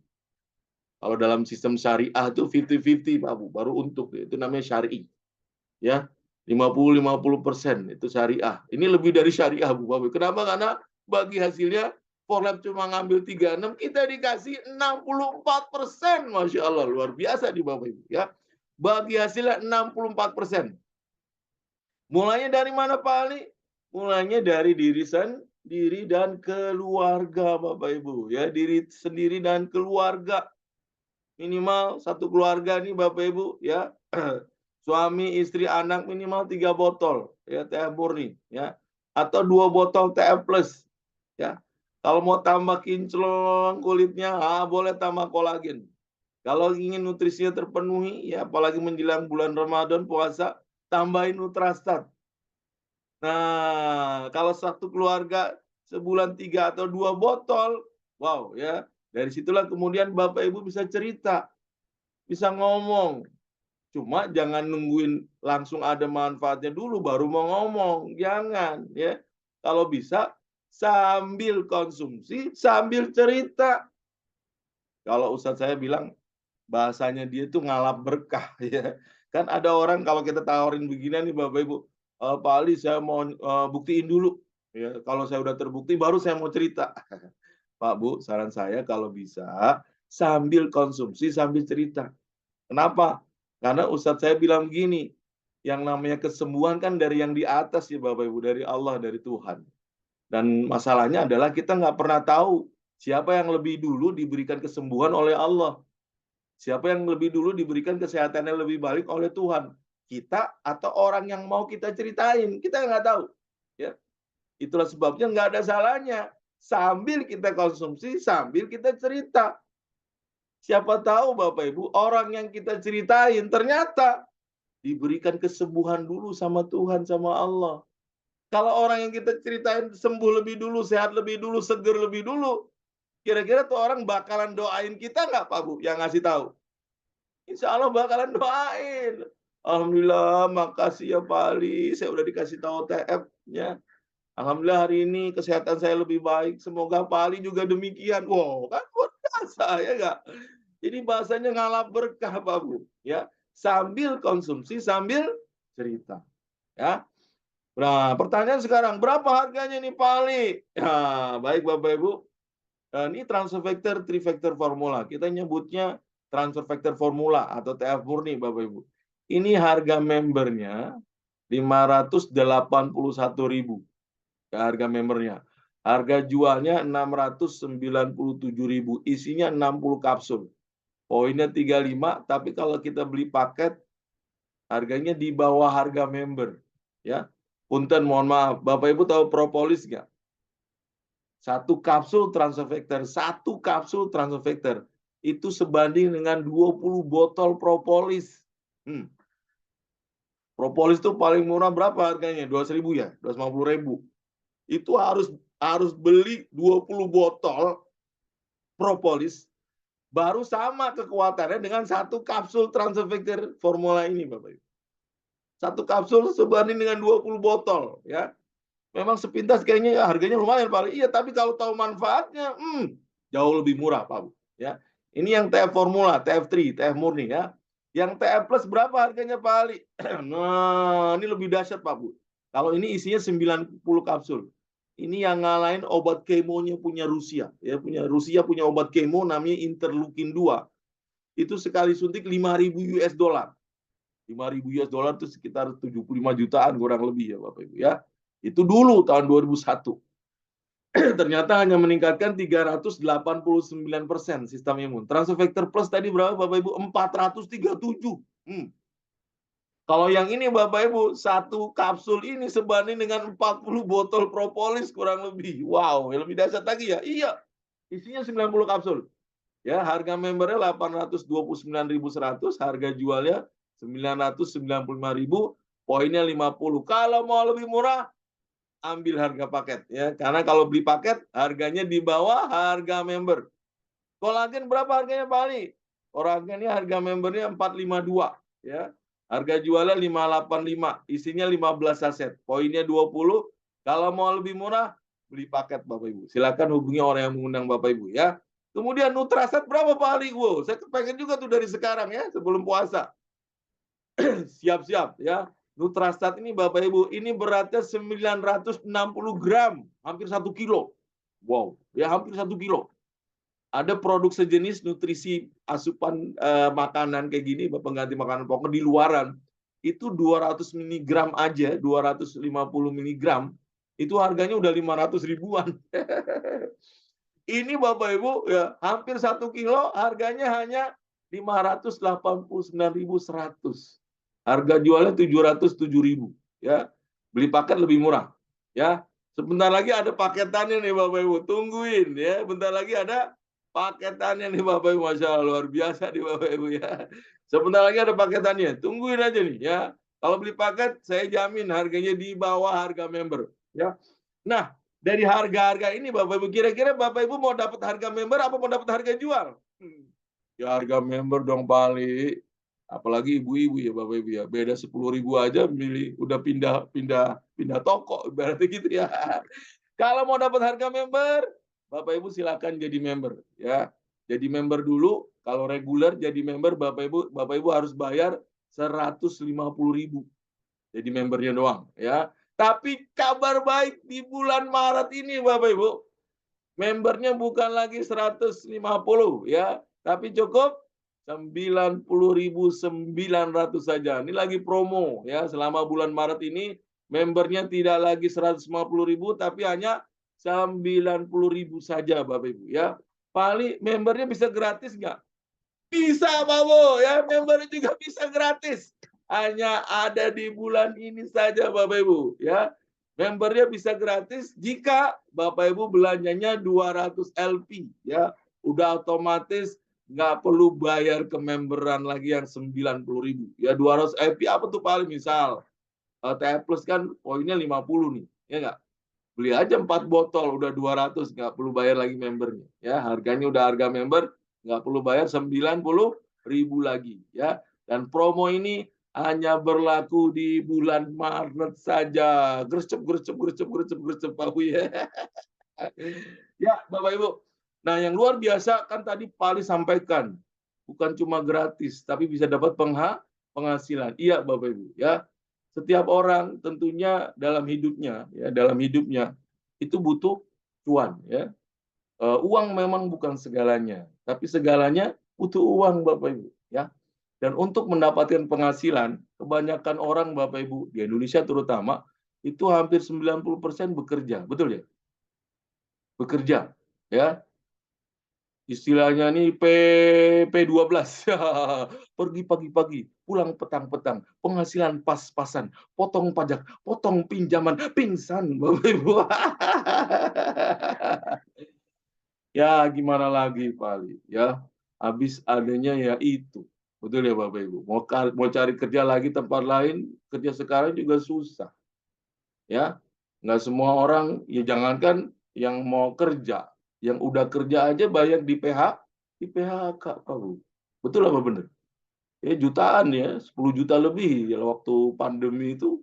Kalau dalam sistem syariah itu 50-50 Pak Bu, baru untung. Itu namanya syari. Ya, 50-50% itu syariah. Ini lebih dari syariah Bu Bapak. Kenapa? Karena bagi hasilnya Oxford Lab cuma ngambil 36, kita dikasih 64%. Masya Allah, luar biasa di Bapak Ibu ya. Bagi hasilnya 64%. Mulainya dari mana Pak Ali? Mulainya dari diri sendiri dan keluarga Bapak Ibu ya, diri sendiri dan keluarga. Minimal satu keluarga nih Bapak Ibu ya. Suami, istri, anak minimal 3 botol ya TF murni ya, atau 2 botol TF plus ya. Kalau mau tambah kinclong kulitnya, boleh tambah kolagen. Kalau ingin nutrisinya terpenuhi ya, apalagi menjelang bulan Ramadan puasa, tambahin Nutrastat. Nah, kalau satu keluarga sebulan 3 atau 2 botol, wow ya. Dari situlah kemudian Bapak Ibu bisa cerita, bisa ngomong. Cuma jangan nungguin langsung ada manfaatnya dulu baru mau ngomong. Jangan ya. Kalau bisa sambil konsumsi, sambil cerita. Kalau Ustadz saya bilang bahasanya dia tuh ngalap berkah ya. Kan ada orang kalau kita tawarin beginian nih Bapak Ibu, Pak Ali saya mau buktiin dulu. Ya, kalau saya udah terbukti baru saya mau cerita. Pak Bu, saran saya kalau bisa sambil konsumsi sambil cerita. Kenapa? Karena Ustadz saya bilang begini, yang namanya kesembuhan kan dari yang di atas ya Bapak Ibu, dari Allah, dari Tuhan. Dan masalahnya adalah kita nggak pernah tahu siapa yang lebih dulu diberikan kesembuhan oleh Allah. Siapa yang lebih dulu diberikan kesehatan yang lebih baik oleh Tuhan. Kita atau orang yang mau kita ceritain. Kita nggak tahu. Ya. Itulah sebabnya nggak ada salahnya. Sambil kita konsumsi, sambil kita cerita. Siapa tahu Bapak Ibu, orang yang kita ceritain ternyata diberikan kesembuhan dulu sama Tuhan, sama Allah. Kalau orang yang kita ceritain sembuh lebih dulu, sehat lebih dulu, seger lebih dulu, kira-kira tuh orang bakalan doain kita nggak Pak Bu yang ngasih tahu? Insya Allah bakalan doain. Alhamdulillah, makasih ya Pak Ali, saya udah dikasih tahu TF-nya. Alhamdulillah hari ini kesehatan saya lebih baik. Semoga Pak Ali juga demikian. Wow, kan luar biasa ya nggak? Jadi bahasanya ngalap berkah Pak Bu, ya. Sambil konsumsi, sambil cerita, ya. Nah, pertanyaan sekarang, berapa harganya nih Pak Ali? Ya, baik Bapak Ibu. Ini transfer factor, 3 factor formula. Kita nyebutnya transfer factor formula atau TF murni Bapak Ibu. Ini harga membernya 581.000. Ya, harga membernya. Harga jualnya 697.000. Isinya 60 kapsul. Poinnya 35, tapi kalau kita beli paket harganya di bawah harga member, ya. Punten, mohon maaf, Bapak Ibu tahu propolis nggak? Satu kapsul transfer factor itu sebanding dengan 20 botol propolis. Propolis itu paling murah berapa harganya? 200.000 ya, 250.000. Itu harus beli 20 botol propolis. Baru sama kekuatannya dengan satu kapsul transfer factor formula ini Bapak Ibu. Satu kapsul sebanding dengan 20 botol ya. Memang sepintas kayaknya harganya lumayan Pak. Iya, tapi kalau tahu manfaatnya jauh lebih murah Pak Bu ya. Ini yang TF formula, TF3, TF murni ya. Yang TF plus berapa harganya Pak Ali? Nah, ini lebih dahsyat Pak Bu. Kalau ini isinya 90 kapsul. Ini yang ngalahin obat kemonya punya Rusia. Ya, Rusia punya obat kemo namanya interleukin 2. Itu sekali suntik 5.000 US dollar. 5.000 US dollar itu sekitar 75 jutaan kurang lebih ya Bapak Ibu ya. Itu dulu tahun 2001. Ternyata hanya meningkatkan 389% sistem imun. Transfer factor plus tadi berapa Bapak Ibu? 437. Kalau yang ini Bapak Ibu, satu kapsul ini sebanding dengan 40 botol propolis kurang lebih. Wow, lebih dahsyat lagi ya? Iya, isinya 90 kapsul. Ya, harga membernya 829.100, harga jualnya 995.000, poinnya 50. Kalau mau lebih murah, ambil harga paket ya. Karena kalau beli paket harganya di bawah harga member. Kolagen berapa harganya Pak Ali? Kolagen ini harga membernya 452 ya. Harga jualnya 585, isinya 15 saset, poinnya 20. Kalau mau lebih murah, beli paket Bapak Ibu. Silakan hubungi orang yang mengundang Bapak Ibu ya. Kemudian Nutrastat berapa Pak Ali? Wow, saya kepengen juga tuh dari sekarang ya, sebelum puasa. Siap-siap ya. Nutrastat ini Bapak Ibu, ini beratnya 960 gram, hampir 1 kilo. Wow, ya hampir 1 kilo. Ada produk sejenis nutrisi asupan makanan kayak gini, pengganti makanan pokok di luaran. Itu 200 miligram aja, 250 miligram, itu harganya udah 500 ribuan. Ini Bapak Ibu ya hampir 1 kilo harganya hanya 589.100. Harga jualnya 707.000 ya. Beli paket lebih murah ya. Sebentar lagi ada paketannya nih Bapak Ibu, tungguin ya. Bentar lagi ada paketannya nih Bapak Ibu, Masya Allah, luar biasa nih Bapak Ibu ya. Sebentar lagi ada paketannya, tungguin aja nih ya. Kalau beli paket saya jamin harganya di bawah harga member ya. Nah, dari harga-harga ini Bapak Ibu, kira-kira Bapak Ibu mau dapat harga member apa mau dapat harga jual? Ya harga member dong Bali. Apalagi ibu-ibu ya Bapak Ibu ya. Beda 10.000 aja milih udah pindah toko berarti gitu ya. Kalau mau dapat harga member, Bapak Ibu silakan jadi member ya. Jadi member dulu, kalau reguler jadi member Bapak Ibu harus bayar 150.000. Jadi membernya doang ya. Tapi kabar baik di bulan Maret ini Bapak Ibu, membernya bukan lagi 150 ya, tapi cukup 90.900 saja. Ini lagi promo ya, selama bulan Maret ini membernya tidak lagi 150.000 tapi hanya 90.000 saja Bapak Ibu ya. Paling membernya bisa gratis nggak? Bisa Pak Bu ya, membernya juga bisa gratis. Hanya ada di bulan ini saja Bapak Ibu ya. Membernya bisa gratis jika Bapak Ibu belanjanya 200 LP ya. Udah otomatis nggak perlu bayar ke memberan lagi yang 90.000 ya. 200 LP apa tuh paling misal TF Plus kan poinnya 50 nih ya nggak. Beli aja 4 botol udah 200, nggak perlu bayar lagi membernya ya. Harganya udah harga member, nggak perlu bayar 90.000 lagi ya. Dan promo ini hanya berlaku di bulan Maret saja. Gercep Pak Bu ya. Ya Bapak Ibu. Nah yang luar biasa kan tadi Pali sampaikan, bukan cuma gratis tapi bisa dapat penghasilan. Iya Bapak Ibu ya. Setiap orang tentunya dalam hidupnya itu butuh cuan ya. Uang memang bukan segalanya, tapi segalanya butuh uang Bapak Ibu ya. Dan untuk mendapatkan penghasilan, kebanyakan orang Bapak Ibu di Indonesia terutama itu hampir 90% bekerja, betul ya? Bekerja ya. Istilahnya nih P12. Pergi pagi-pagi, pulang petang-petang, penghasilan pas-pasan, potong pajak, potong pinjaman, pingsan Bapak Ibu. Ya gimana lagi Pak Ali ya. Habis adanya ya itu. Betul ya Bapak Ibu. Mau cari kerja lagi tempat lain, kerja sekarang juga susah. Ya. Nggak semua orang, ya jangankan yang mau kerja, yang udah kerja aja banyak di PHK Pak Bu. Betul apa benar? Ya jutaan ya, 10 juta lebih ya waktu pandemi itu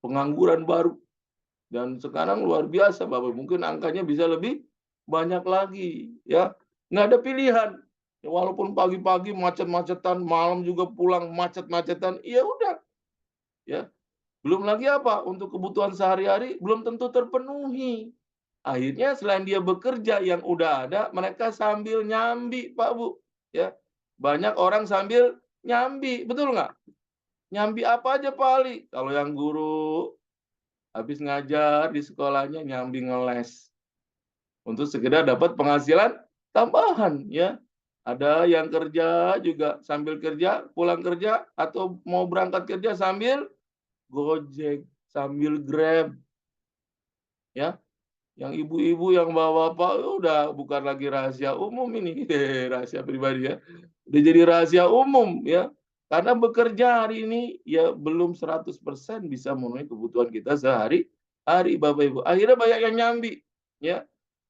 pengangguran baru. Dan sekarang luar biasa Bapak, mungkin angkanya bisa lebih banyak lagi ya. Nggak ada pilihan. Ya, walaupun pagi-pagi macet-macetan, malam juga pulang macet-macetan, ya udah. Ya. Belum lagi apa? Untuk kebutuhan sehari-hari belum tentu terpenuhi. Akhirnya selain dia bekerja yang udah ada, mereka sambil nyambi, Pak Bu. Ya. Banyak orang sambil nyambi, betul nggak? Nyambi apa aja Pak Ali? Kalau yang guru habis ngajar di sekolahnya nyambi ngeles untuk sekedar dapat penghasilan tambahan ya. Ada yang kerja juga sambil kerja, pulang kerja atau mau berangkat kerja sambil Gojek, sambil Grab. Ya. Yang ibu-ibu yang bawa bapak udah bukan lagi rahasia umum ini, rahasia pribadi ya. Udah jadi rahasia umum ya. Karena bekerja hari ini ya belum 100% bisa memenuhi kebutuhan kita sehari-hari Bapak Ibu. Akhirnya banyak yang nyambi ya.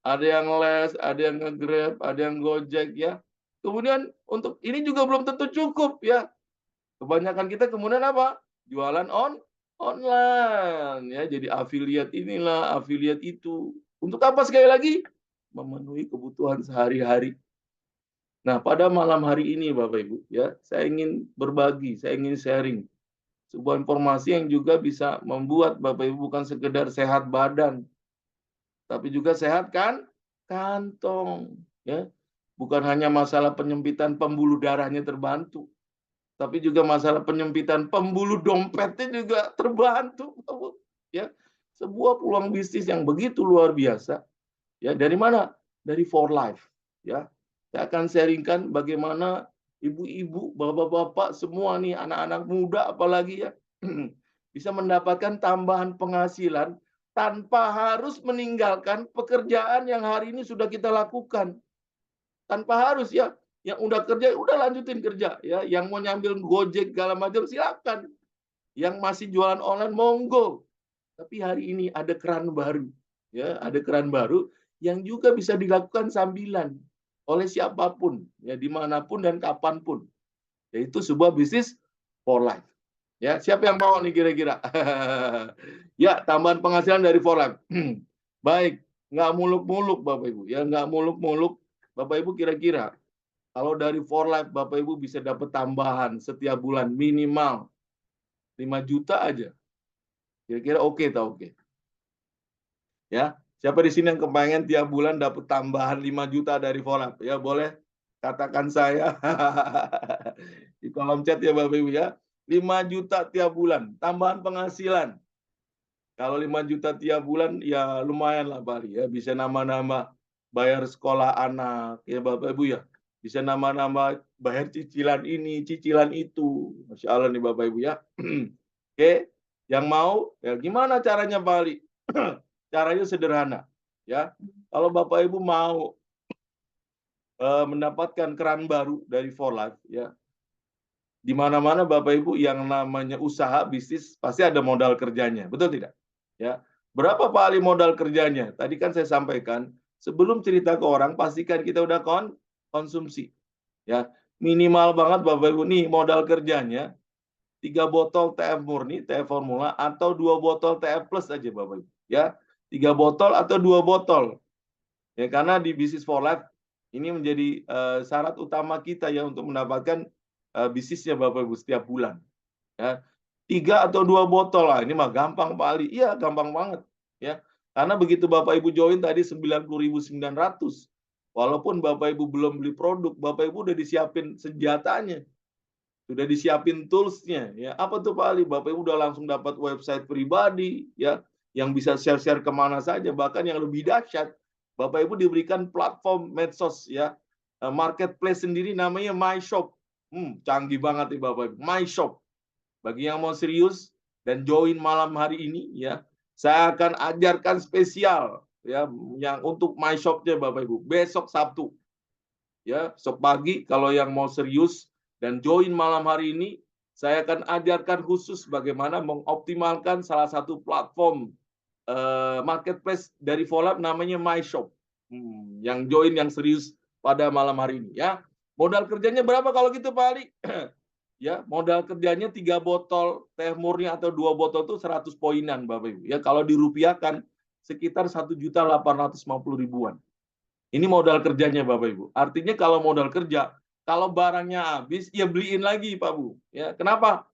Ada yang les, ada yang nge-Grab, ada yang Gojek ya. Kemudian untuk ini juga belum tentu cukup ya. Kebanyakan kita kemudian apa? Jualan online ya, jadi affiliate inilah, affiliate itu. Untuk apa sekali lagi? Memenuhi kebutuhan sehari-hari. Nah, pada malam hari ini Bapak Ibu ya, saya ingin berbagi, saya ingin sharing sebuah informasi yang juga bisa membuat Bapak Ibu bukan sekedar sehat badan, tapi juga sehat kan kantong, ya. Bukan hanya masalah penyempitan pembuluh darahnya terbantu, tapi juga masalah penyempitan pembuluh dompetnya juga terbantu, ya. Sebuah peluang bisnis yang begitu luar biasa, ya. Dari mana? Dari For Life, ya. Saya akan sharingkan bagaimana ibu-ibu, bapak-bapak semua nih, anak-anak muda apalagi ya, bisa mendapatkan tambahan penghasilan tanpa harus meninggalkan pekerjaan yang hari ini sudah kita lakukan. Tanpa harus ya, yang udah kerja udah lanjutin kerja ya, yang mau nyambil Gojek segala macam silakan. Yang masih jualan online monggo. Tapi hari ini ada keran baru ya, ada keran baru yang juga bisa dilakukan sambilan oleh siapapun ya, dimanapun dan kapanpun. Yaitu sebuah bisnis for life. Ya, siapa yang mau nih kira-kira? Ya, tambahan penghasilan dari for life. Baik, nggak muluk-muluk Bapak Ibu ya, nggak muluk-muluk. Bapak Ibu kira-kira kalau dari For Life Bapak Ibu bisa dapat tambahan setiap bulan minimal 5 juta aja. Kira-kira oke atau oke? Ya. Siapa di sini yang kepengen tiap bulan dapat tambahan 5 juta dari For Life? Ya, boleh katakan saya di kolom chat ya Bapak Ibu ya. 5 juta tiap bulan, tambahan penghasilan. Kalau 5 juta tiap bulan ya lumayan lah Pak ya, bisa nama-nama bayar sekolah anak ya Bapak Ibu ya. Bisa nama-nama bayar cicilan ini, cicilan itu. Masya Allah nih Bapak Ibu ya. Oke, yang mau ya gimana caranya Pak Ali? Caranya sederhana ya. Kalau Bapak Ibu mau mendapatkan keran baru dari For Life ya. Di mana-mana Bapak Ibu yang namanya usaha bisnis pasti ada modal kerjanya, betul tidak? Ya. Berapa Pak Ali modal kerjanya? Tadi kan saya sampaikan, sebelum cerita ke orang pastikan kita udah konsumsi. Ya, minimal banget Bapak Ibu nih modal kerjanya 3 botol TF murni, TF formula atau 2 botol TF plus aja Bapak Ibu, ya. 3 botol atau 2 botol. Ya, karena di bisnis for life ini menjadi syarat utama kita ya untuk mendapatkan bisnisnya Bapak Ibu setiap bulan. Ya. 3 atau 2 botol lah, ini mah gampang Pak Ali. Iya, gampang banget ya. Karena begitu Bapak Ibu join tadi 90.900. Walaupun Bapak Ibu belum beli produk, Bapak Ibu udah disiapin senjatanya. Sudah disiapin tools-nya ya. Apa tuh Pak Ali? Bapak Ibu udah langsung dapat website pribadi ya yang bisa share-share kemana saja, bahkan yang lebih dahsyat Bapak Ibu diberikan platform medsos ya. Marketplace sendiri namanya My Shop. Canggih banget nih Bapak Ibu. My Shop. Bagi yang mau serius dan join malam hari ini ya, saya akan ajarkan spesial ya yang untuk My Shop-nya Bapak Ibu. Besok Sabtu. Ya, besok pagi kalau yang mau serius dan join malam hari ini, saya akan ajarkan khusus bagaimana mengoptimalkan salah satu platform marketplace dari Volab namanya My Shop. Yang join yang serius pada malam hari ini ya. Modal kerjanya berapa kalau gitu Pak Ali? Ya, modal kerjanya 3 botol teh murni atau 2 botol itu 100 poinan Bapak Ibu. Ya, kalau dirupiahkan sekitar 1.850.000-an. Ini modal kerjanya Bapak Ibu. Artinya kalau modal kerja, kalau barangnya habis, ya beliin lagi Pak Bu. Ya, kenapa?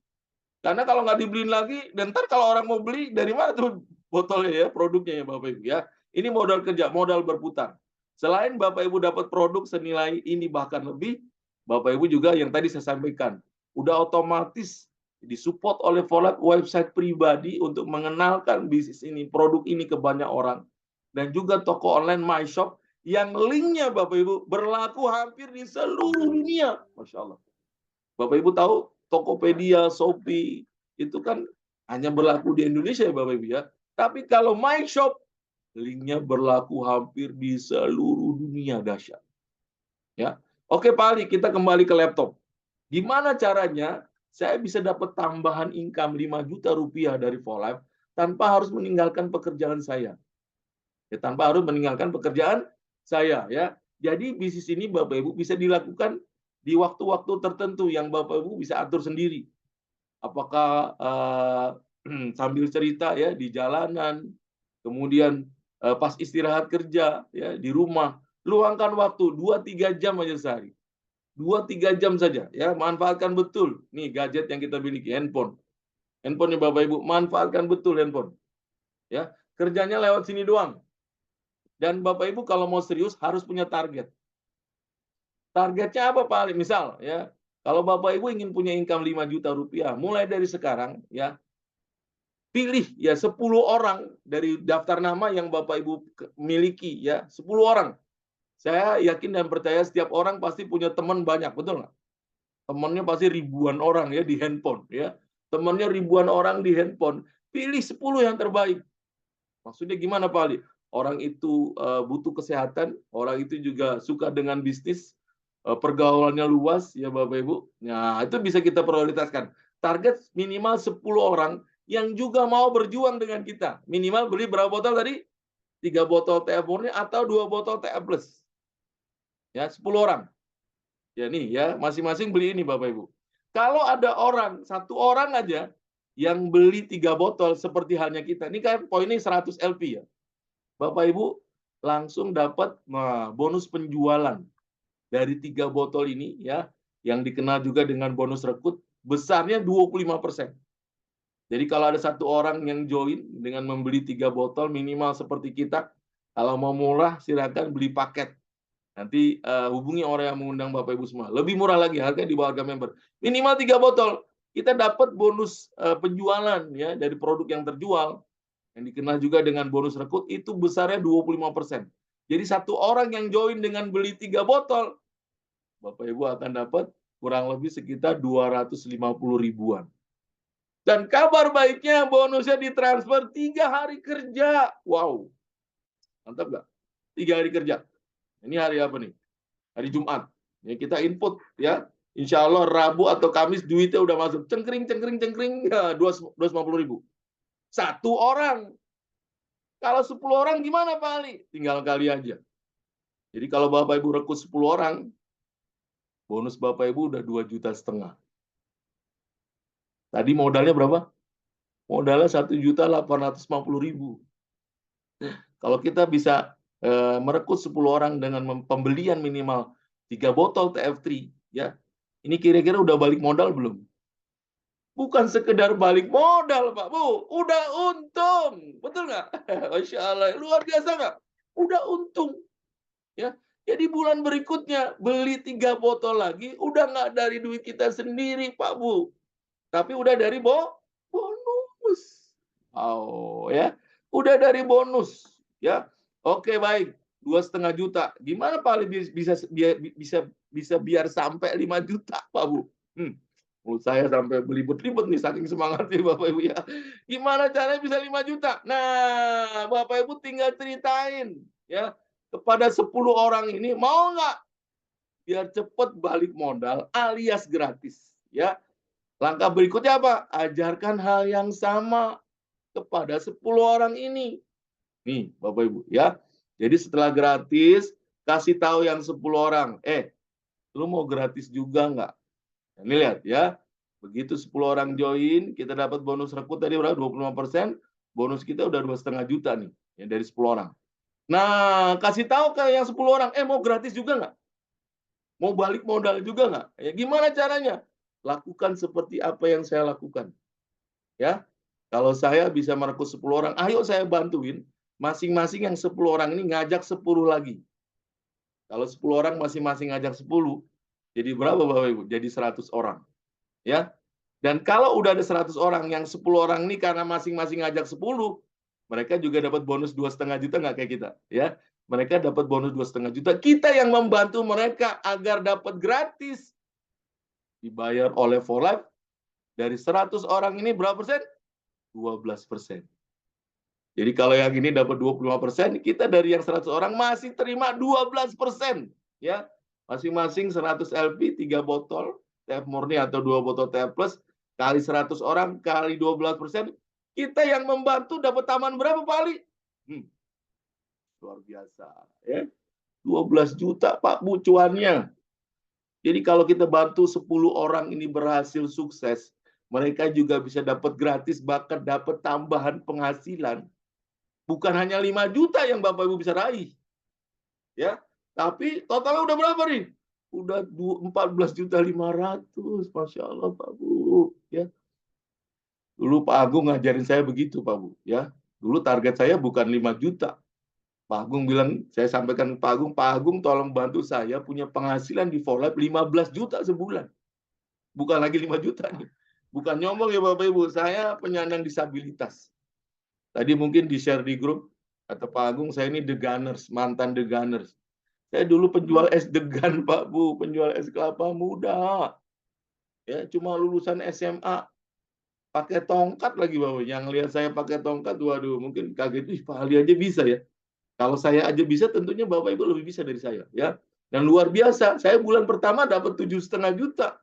Karena kalau nggak dibeliin lagi, dan ntar kalau orang mau beli, dari mana tuh botolnya ya, produknya ya Bapak Ibu ya. Ini modal kerja, modal berputar. Selain Bapak Ibu dapat produk senilai ini bahkan lebih, Bapak Ibu juga yang tadi saya sampaikan, udah otomatis disupport oleh Volab website pribadi untuk mengenalkan bisnis ini, produk ini ke banyak orang. Dan juga toko online My Shop yang linknya Bapak Ibu berlaku hampir di seluruh dunia. Masya Allah. Bapak Ibu tahu Tokopedia, Shopee, itu kan hanya berlaku di Indonesia ya Bapak Ibu ya. Tapi kalau My Shop, linknya berlaku hampir di seluruh dunia, dahsyat. Ya. Oke Pak Ali, kita kembali ke laptop. Gimana caranya saya bisa dapat tambahan income 5 juta rupiah dari Volab tanpa harus meninggalkan pekerjaan saya? Ya, tanpa harus meninggalkan pekerjaan saya ya. Jadi bisnis ini Bapak Ibu bisa dilakukan di waktu-waktu tertentu yang Bapak Ibu bisa atur sendiri. Apakah sambil cerita ya di jalanan, kemudian pas istirahat kerja ya di rumah, luangkan waktu 2-3 jam aja sehari. 2-3 jam saja ya, manfaatkan betul nih gadget yang kita miliki, handphone. Handphone nih Bapak Ibu, manfaatkan betul handphone. Ya, kerjanya lewat sini doang. Dan Bapak Ibu kalau mau serius harus punya target. Targetnya apa Pak Ali? Misal ya, kalau Bapak Ibu ingin punya income 5 juta rupiah, mulai dari sekarang ya, pilih ya 10 orang dari daftar nama yang Bapak Ibu miliki ya, 10 orang. Saya yakin dan percaya setiap orang pasti punya teman banyak, betul nggak? Temannya pasti ribuan orang ya di handphone ya. Temannya ribuan orang di handphone. Pilih 10 yang terbaik. Maksudnya gimana Pak Ali? Orang itu butuh kesehatan, orang itu juga suka dengan bisnis, pergaulannya luas ya Bapak Ibu. Nah, itu bisa kita prioritaskan. Target minimal 10 orang yang juga mau berjuang dengan kita. Minimal beli berapa botol tadi? 3 botol TF murni atau 2 botol TF plus. Ya, 10 orang. Ya nih ya, masing-masing beli ini Bapak Ibu. Kalau ada orang, satu orang aja yang beli 3 botol seperti halnya kita. Ini kan poinnya 100 LP ya. Bapak Ibu langsung dapat bonus penjualan dari 3 botol ini ya, yang dikenal juga dengan bonus rekrut, besarnya 25%. Jadi kalau ada satu orang yang join dengan membeli 3 botol minimal seperti kita, kalau mau murah silakan beli paket. Nanti hubungi orang yang mengundang Bapak Ibu semua. Lebih murah lagi, harganya di bawah harga member. Minimal 3 botol. Kita dapat bonus penjualan ya dari produk yang terjual, yang dikenal juga dengan bonus rekrut, itu besarnya 25%. Jadi satu orang yang join dengan beli 3 botol, Bapak Ibu akan dapat kurang lebih sekitar 250 ribuan. Dan kabar baiknya bonusnya ditransfer 3 hari kerja. Wow, mantap nggak? 3 hari kerja. Ini hari apa nih? Hari Jumat. Ya, kita input ya. Insya Allah Rabu atau Kamis duitnya udah masuk. Cengkring, cengkring, cengkring. Ya, 250 ribu. Satu orang. Kalau 10 orang gimana Pak Ali? Tinggal kali aja. Jadi kalau Bapak Ibu rekrut 10 orang, bonus Bapak Ibu udah 2,5 juta. Tadi modalnya berapa? Modalnya 1.850.000. Kalau kita bisa merekrut 10 orang dengan pembelian minimal 3 botol TF3, ya, ini kira-kira udah balik modal belum? Bukan sekedar balik modal, Pak Bu, udah untung, betul nggak? Masya Allah, luar biasa nggak? Udah untung, ya. Jadi bulan berikutnya beli 3 botol lagi, udah nggak dari duit kita sendiri, Pak Bu, tapi udah dari bonus. Oh ya, udah dari bonus ya. Oke baik, 2,5 juta. Gimana Pak Ali bisa biar sampai 5 juta Pak Bu? Menurut saya sampai belibet-libet nih saking semangatnya Bapak Ibu ya. Gimana caranya bisa 5 juta? Nah, Bapak Ibu tinggal ceritain ya kepada 10 orang ini, mau nggak biar cepet balik modal alias gratis ya. Langkah berikutnya apa? Ajarkan hal yang sama kepada 10 orang ini. Nih, Bapak Ibu, ya. Jadi setelah gratis, kasih tahu yang 10 orang, lu mau gratis juga nggak? Ini lihat ya. Begitu 10 orang join, kita dapat bonus rekrut tadi berapa? 25%. Bonus kita udah 2,5 juta nih, ya, dari 10 orang. Nah, kasih tahu ke yang 10 orang, mau gratis juga nggak? Mau balik modal juga nggak? Ya, gimana caranya? Lakukan seperti apa yang saya lakukan. Ya, kalau saya bisa merekrut 10 orang, ayo saya bantuin masing-masing yang 10 orang ini ngajak 10 lagi. Kalau 10 orang masing-masing ngajak 10, jadi berapa Bapak Ibu? Jadi 100 orang. Ya. Dan kalau udah ada 100 orang, yang 10 orang ini karena masing-masing ngajak 10, mereka juga dapat bonus 2,5 juta nggak kayak kita, ya. Mereka dapat bonus 2,5 juta. Kita yang membantu mereka agar dapat gratis. Dibayar oleh For Life. Dari 100 orang ini berapa persen? 12%. Jadi kalau yang ini dapat 25%, kita dari yang 100 orang masih terima 12%. Ya, masing-masing 100 LP, 3 botol TF murni atau 2 botol TF plus, kali 100 orang, kali 12%, kita yang membantu dapat tambahan berapa Pak Ali? Luar biasa. Ya. 12 juta Pak Bu cuannya. Jadi kalau kita bantu 10 orang ini berhasil sukses, mereka juga bisa dapat gratis, bahkan dapat tambahan penghasilan. Bukan hanya 5 juta yang Bapak Ibu bisa raih. Ya, tapi totalnya udah berapa nih? Udah 14.500.000. Masya Allah Pak Bu. Ya. Dulu Pak Agung ngajarin saya begitu Pak Bu. Ya. Dulu target saya bukan 5 juta. Pak Agung bilang, saya sampaikan ke Pak Agung tolong bantu saya punya penghasilan di For Life 15 juta sebulan. Bukan lagi 5 juta nih. Bukan nyombong ya Bapak Ibu, saya penyandang disabilitas. Tadi mungkin di-share di grup, kata Pak Agung, saya ini The Gunners, mantan The Gunners. Saya dulu penjual es degan, Pak Bu, penjual es kelapa muda. Ya, cuma lulusan SMA. Pakai tongkat lagi, Bapak. Yang lihat saya pakai tongkat, waduh, mungkin kaget, ih, Pak Ali aja bisa ya. Kalau saya aja bisa, tentunya Bapak Ibu lebih bisa dari saya, ya. Dan luar biasa, saya bulan pertama dapat 7,5 juta.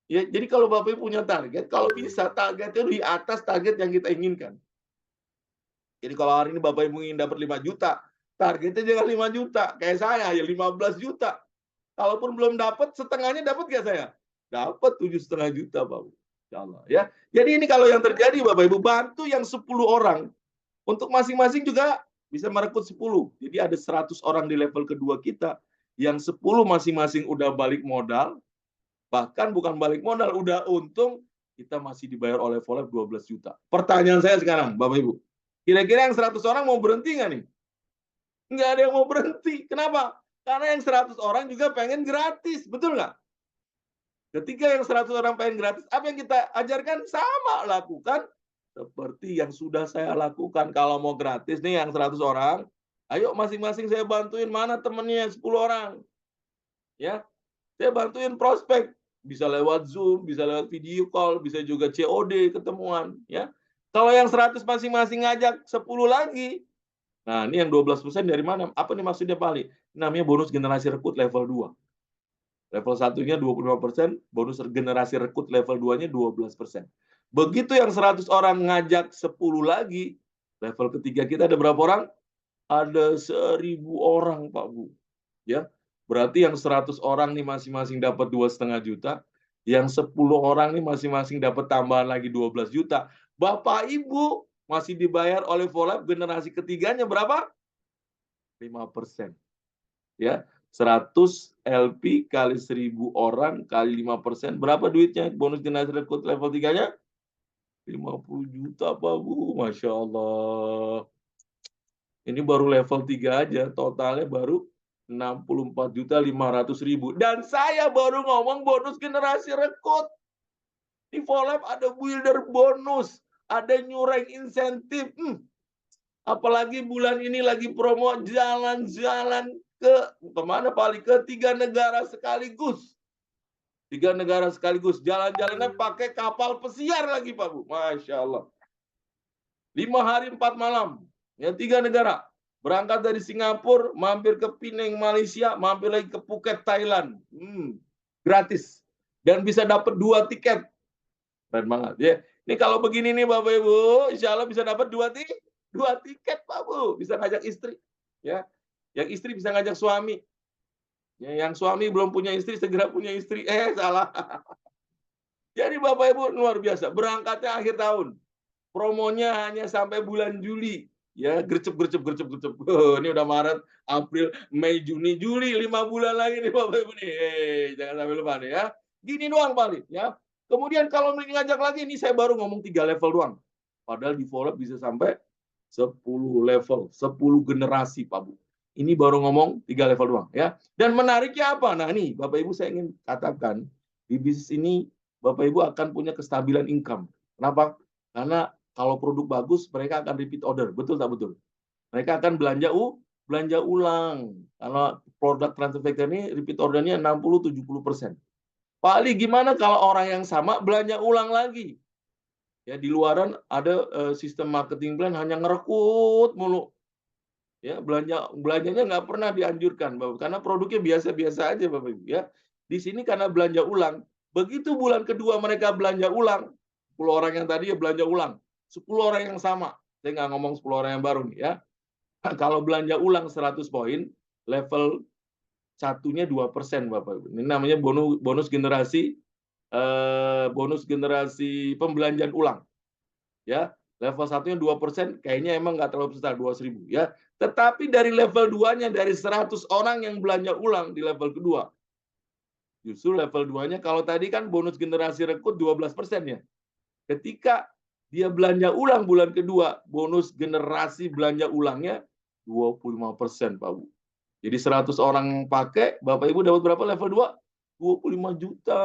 Ya, jadi kalau Bapak Ibu punya target, kalau bisa targetnya di atas target yang kita inginkan. Jadi kalau hari ini Bapak Ibu ingin dapat 5 juta, targetnya jangan 5 juta. Kayak saya, ya 15 juta. Kalaupun belum dapat, setengahnya dapat nggak saya? Dapat 7,5 juta, Pak. Insya Allah, ya. Jadi ini kalau yang terjadi, Bapak Ibu, bantu yang 10 orang. Untuk masing-masing juga bisa merekrut 10. Jadi ada 100 orang di level kedua kita, yang 10 masing-masing udah balik modal, bahkan bukan balik modal, udah untung, kita masih dibayar oleh For Life 12 juta. Pertanyaan saya sekarang, Bapak Ibu, kira-kira yang 100 orang mau berhenti nggak nih? Nggak ada yang mau berhenti. Kenapa? Karena yang 100 orang juga pengen gratis, betul nggak? Ketika yang 100 orang pengen gratis, apa yang kita ajarkan? Sama, lakukan seperti yang sudah saya lakukan. Kalau mau gratis nih yang 100 orang, ayo masing-masing saya bantuin, mana temennya 10 orang. Ya, saya bantuin prospek. Bisa lewat Zoom, bisa lewat video call, bisa juga COD ketemuan. Ya, kalau yang 100 masing-masing ngajak 10 lagi, nah ini yang 12% dari mana? Apa nih maksudnya Pak Ali? Namanya bonus generasi rekrut level 2. Level 1-nya 25%, bonus generasi rekrut level 2-nya 12%. Begitu yang 100 orang ngajak 10 lagi, level ketiga kita ada berapa orang? Ada 1.000 orang, Pak Bu. Ya, berarti yang 100 orang nih masing-masing dapat 2,5 juta, yang 10 orang nih masing-masing dapat tambahan lagi 12 juta. Bapak Ibu masih dibayar oleh For Life generasi ketiganya berapa? 5%. Ya, 100 LP kali 1.000 orang kali 5%, berapa duitnya bonus generasi rekrut level 3-nya? 50 juta, Pak Bu. Masya Allah. Ini baru level 3 aja, totalnya baru 64.500.000. Dan saya baru ngomong bonus generasi rekrut. Di For Life ada builder bonus, ada new rank insentif. Apalagi bulan ini lagi promo jalan-jalan kemana Pak? Ke 3 negara sekaligus. 3 negara sekaligus. Jalan-jalannya pakai kapal pesiar lagi Pak Bu. Masya Allah. 5 hari 4 malam. Ya, 3 negara. Berangkat dari Singapura, mampir ke Penang, Malaysia, mampir lagi ke Phuket, Thailand. Gratis. Dan bisa dapat 2 tiket. Keren banget. Ya. Ini kalau begini nih Bapak Ibu, insya Allah bisa dapat 2 tiket Pak Bu. Bisa ngajak istri. Ya. Yang istri bisa ngajak suami. Ya, yang suami belum punya istri, segera punya istri. Salah. Jadi Bapak Ibu luar biasa. Berangkatnya akhir tahun. Promonya hanya sampai bulan Juli. Ya, gercep. Ini udah Maret, April, Mei, Juni, Juli. 5 bulan lagi nih Bapak Ibu nih. Jangan sampai lupa nih ya. Gini doang paling ya. Kemudian kalau ngajak lagi, ini saya baru ngomong 3 level doang. Padahal di For Life bisa sampai 10 level, 10 generasi Pak Bu. Ini baru ngomong 3 level doang ya. Dan menariknya apa? Nah nih Bapak Ibu saya ingin katakan, di bisnis ini Bapak Ibu akan punya kestabilan income. Kenapa? Karena kalau produk bagus, mereka akan repeat order. Betul tak betul? Mereka akan belanja ulang. Kalau produk transfer factor ini repeat ordernya 60-70%. Pak Ali, gimana kalau orang yang sama belanja ulang lagi? Ya, di luaran ada sistem marketing plan hanya ngerekrut mulu. Ya, belanjanya nggak pernah dianjurkan, Bapak, karena produknya biasa-biasa aja, Bapak Ibu ya. Di sini karena belanja ulang. Begitu bulan kedua mereka belanja ulang, 10 orang yang tadi ya belanja ulang. 10 orang yang sama. Saya nggak ngomong 10 orang yang baru nih ya. Kalau belanja ulang 100 poin, level satunya 2% Bapak Ibu. Ini namanya bonus generasi pembelanjaan ulang. Ya, level 1-nya 2%, kayaknya emang nggak terlalu besar, 2.000 ya. Tetapi dari level 2-nya, dari 100 orang yang belanja ulang di level kedua, justru level 2-nya, kalau tadi kan bonus generasi rekrut 12% ya. Ketika dia belanja ulang bulan kedua, bonus generasi belanja ulangnya 25%, Pak Bu. Jadi 100 orang pakai, Bapak Ibu dapat berapa level 2? 25 juta.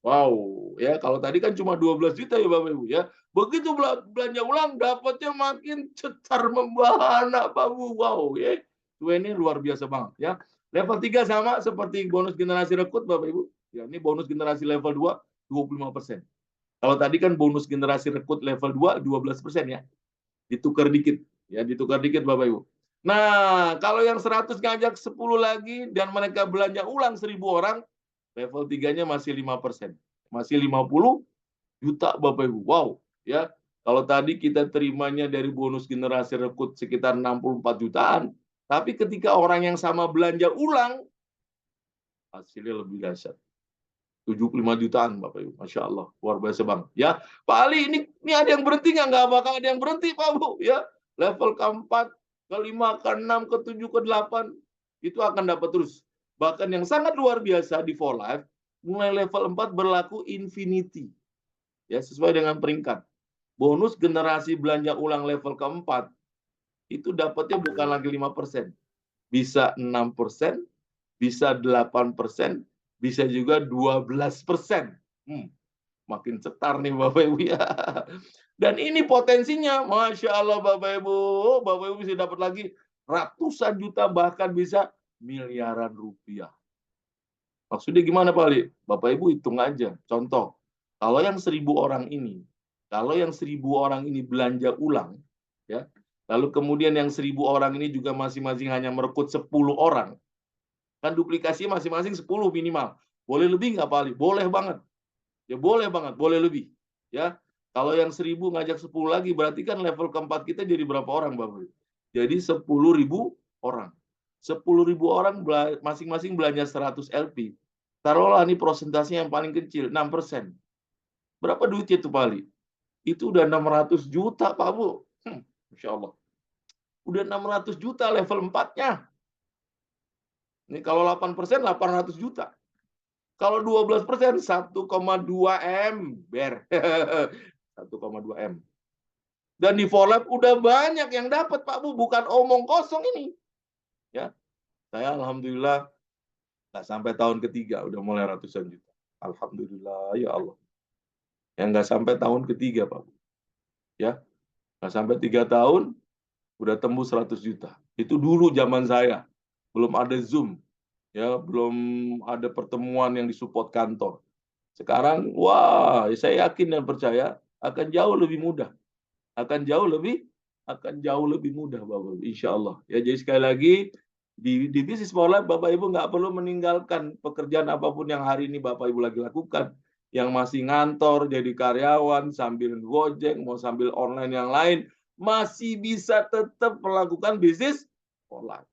Wow, ya kalau tadi kan cuma 12 juta ya Bapak Ibu ya. Begitu belanja ulang dapatnya makin cetar membahana Pak Bu. Wow, ya. Ini luar biasa banget ya. Level 3 sama seperti bonus generasi rekrut Bapak Ibu. Ya, ini bonus generasi level 2 25%. Kalau tadi kan bonus generasi rekrut level 2 12% ya. Ditukar dikit, ya ditukar dikit Bapak Ibu. Nah, kalau yang 100 ngajak 10 lagi dan mereka belanja ulang 1.000 orang, level 3-nya masih 5%. Masih 50 juta Bapak Ibu. Wow, ya. Kalau tadi kita terimanya dari bonus generasi rekrut sekitar 64 jutaan, tapi ketika orang yang sama belanja ulang, hasilnya lebih dahsyat. 75 jutaan Bapak Ibu. Masya Allah, luar biasa banget. Ya, Pak Ali, ini ada yang berhenti nggak? Nggak bakal ada yang berhenti Pak Bu. Ya, level keempat, kelima, keenam, ketujuh, ke-8 itu akan dapat terus. Bahkan yang sangat luar biasa di For Life, mulai level 4 berlaku infinity. Ya, sesuai dengan peringkat. Bonus generasi belanja ulang level keempat, itu dapatnya bukan lagi 5%. Bisa 6%, bisa 8%, bisa juga 12%. Makin cetar nih Bapak Ibu ya. Dan ini potensinya, Masya Allah Bapak Ibu. Bapak Ibu bisa dapat lagi ratusan juta, bahkan bisa miliaran rupiah. Maksudnya gimana Pak Ali? Bapak Ibu hitung aja. Contoh, kalau yang 1.000 orang ini, belanja ulang, ya, lalu kemudian yang 1.000 orang ini juga masing-masing hanya merekrut 10 orang, kan duplikasi masing-masing 10 minimal. Boleh lebih nggak Pak Ali? Boleh banget. Ya boleh banget, boleh lebih. Ya, kalau yang 1.000 ngajak 10 lagi, berarti kan level keempat kita jadi berapa orang Bapak? Jadi 10.000 orang. 10.000 orang masing-masing belanja 100 LP. Taruhlah ini prosentasenya yang paling kecil, 6%. Berapa duitnya itu Pak Ali? Itu udah 600 juta Pak Bu. Masya Allah. Udah 600 juta level 4-nya. Ini kalau 8%, 800 juta. Kalau 12%, 1,2 M. Ber. 1,2 M. Dan di For Life udah banyak yang dapat Pak Bu, bukan omong kosong ini. Ya, saya alhamdulillah nggak sampai tahun ketiga udah mulai ratusan juta. Alhamdulillah ya Allah. Yang nggak sampai tahun ketiga Pak Bu. Ya, nggak sampai 3 tahun udah tembus 100 juta. Itu dulu zaman saya, belum ada Zoom, ya, belum ada pertemuan yang disupport kantor. Sekarang, wah, saya yakin dan percaya akan jauh lebih mudah. Akan jauh lebih mudah, Bapak Ibu, insya Allah. Ya, jadi sekali lagi, di bisnis For Life, Bapak Ibu nggak perlu meninggalkan pekerjaan apapun yang hari ini Bapak Ibu lagi lakukan. Yang masih ngantor, jadi karyawan, sambil gojek, mau sambil online yang lain, masih bisa tetap melakukan bisnis For Life.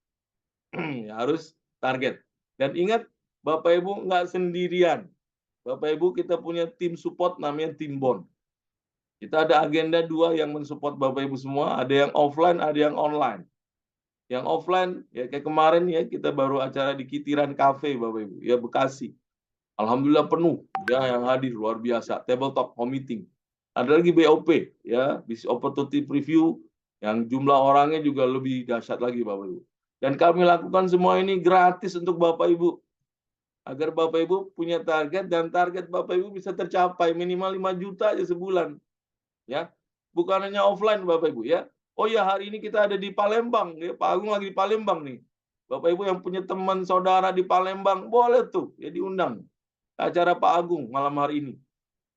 Ya, harus target. Dan ingat, Bapak Ibu nggak sendirian. Bapak Ibu, kita punya tim support namanya tim bond. Kita ada agenda 2 yang mensupport Bapak Ibu semua, ada yang offline, ada yang online. Yang offline, ya kayak kemarin ya, kita baru acara di Kitiran Cafe Bapak Ibu, ya Bekasi. Alhamdulillah penuh, ya yang hadir luar biasa, tabletop home meeting. Ada lagi BOP, ya, Business Opportunity Preview, yang jumlah orangnya juga lebih dahsyat lagi Bapak Ibu. Dan kami lakukan semua ini gratis untuk Bapak Ibu. Agar Bapak Ibu punya target dan target Bapak Ibu bisa tercapai minimal 5 juta aja sebulan. Ya. Bukan hanya offline Bapak Ibu ya. Oh ya, hari ini kita ada di Palembang ya, Pak Agung lagi di Palembang nih. Bapak Ibu yang punya teman saudara di Palembang boleh tuh ya diundang acara Pak Agung malam hari ini.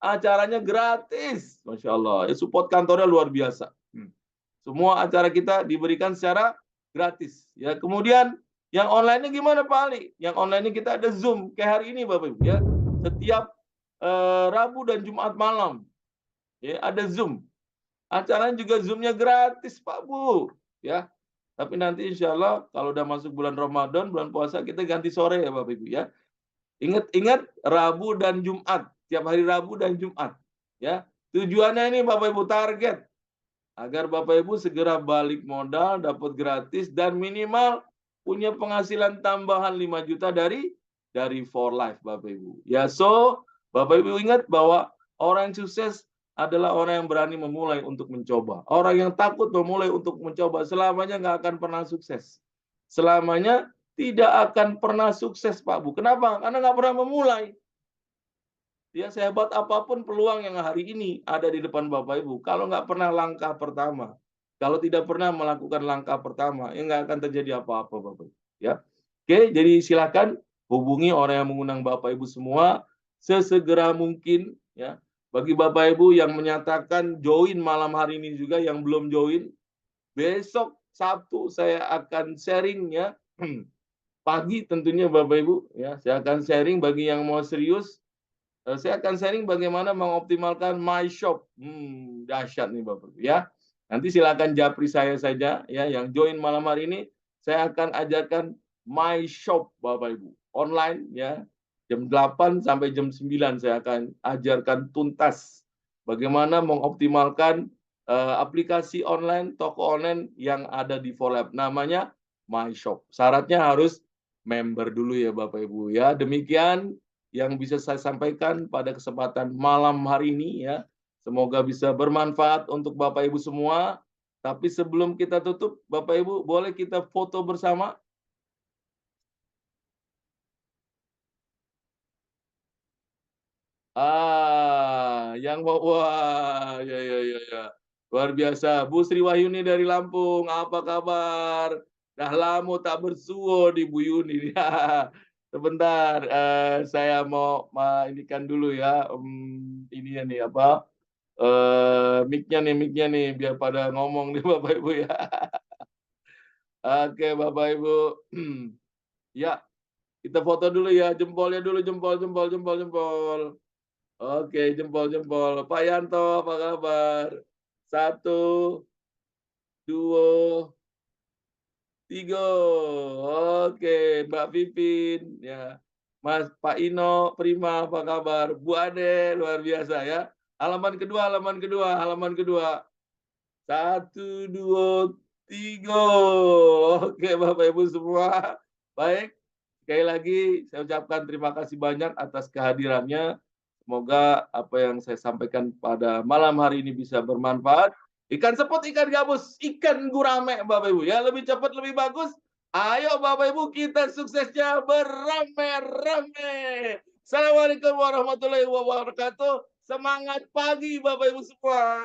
Acaranya gratis. Masya Allah. Ya, support kantornya luar biasa. Semua acara kita diberikan secara gratis. Ya, kemudian yang online-nya gimana Pak Ali? Yang online-nya kita ada Zoom kayak hari ini Bapak Ibu ya. Setiap Rabu dan Jumat malam. Ya, ada Zoom. Acaranya juga Zoom-nya gratis Pak Bu. Ya. Tapi nanti insya Allah kalau udah masuk bulan Ramadan, bulan puasa kita ganti sore ya Bapak Ibu ya. Ingat Rabu dan Jumat. Tiap hari Rabu dan Jumat. Ya. Tujuannya ini Bapak Ibu target. Agar Bapak Ibu segera balik modal, dapat gratis, dan minimal punya penghasilan tambahan 5 juta dari For Life Bapak Ibu. Ya, so Bapak Ibu ingat bahwa orang sukses adalah orang yang berani memulai untuk mencoba. Orang yang takut memulai untuk mencoba selamanya nggak akan pernah sukses. Selamanya tidak akan pernah sukses, Pak Bu. Kenapa? Karena nggak pernah memulai. Ya, sehebat apapun peluang yang hari ini ada di depan Bapak Ibu, kalau nggak pernah langkah pertama, kalau tidak pernah melakukan langkah pertama, ya nggak akan terjadi apa-apa, Bapak Ibu. Ya, oke. Jadi silakan hubungi orang yang mengundang Bapak Ibu semua sesegera mungkin. Ya, bagi Bapak Ibu yang menyatakan join malam hari ini juga, yang belum join, besok Sabtu saya akan sharing ya. Pagi tentunya Bapak Ibu ya, saya akan sharing bagi yang mau serius. Saya akan sharing bagaimana mengoptimalkan My Shop. Dahsyat nih Bapak Ibu ya. Nanti silakan japri saya saja ya yang join malam hari ini. Saya akan ajarkan My Shop Bapak Ibu online ya. Jam 8 sampai jam 9 saya akan ajarkan tuntas bagaimana mengoptimalkan aplikasi online, toko online yang ada di Volab. Namanya My Shop. Syaratnya harus member dulu ya Bapak Ibu ya. Demikian yang bisa saya sampaikan pada kesempatan malam hari ini ya. Semoga bisa bermanfaat untuk Bapak Ibu semua. Tapi sebelum kita tutup, Bapak Ibu boleh kita foto bersama? Yang mau wah, ya ya ya ya. Luar biasa. Bu Sri Wahyuni dari Lampung, apa kabar? Dah lama tak bersuo di Bu Yuni. Sebentar, saya mau inikan dulu ya. Ini ya nih apa? Mic-nya nih biar pada ngomong nih Bapak Ibu ya. Oke Bapak Ibu. Ya, kita foto dulu ya. Jempolnya dulu, jempol. Oke, jempol. Pak Yanto, apa kabar? 1, 2, 3. Oke, Mbak Pipin, ya. Mas Pak Ino, Prima, apa kabar? Bu Ade, luar biasa ya. Halaman kedua. 1, 2, 3. Oke, Bapak Ibu semua. Baik, sekali lagi saya ucapkan terima kasih banyak atas kehadirannya. Semoga apa yang saya sampaikan pada malam hari ini bisa bermanfaat. Ikan sepot, ikan gabus, ikan gurame Bapak Ibu ya. Lebih cepat, lebih bagus. Ayo Bapak Ibu kita suksesnya beramai-ramai. Assalamualaikum warahmatullahi wabarakatuh. Semangat pagi Bapak Ibu semua.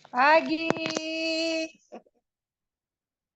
Pagi.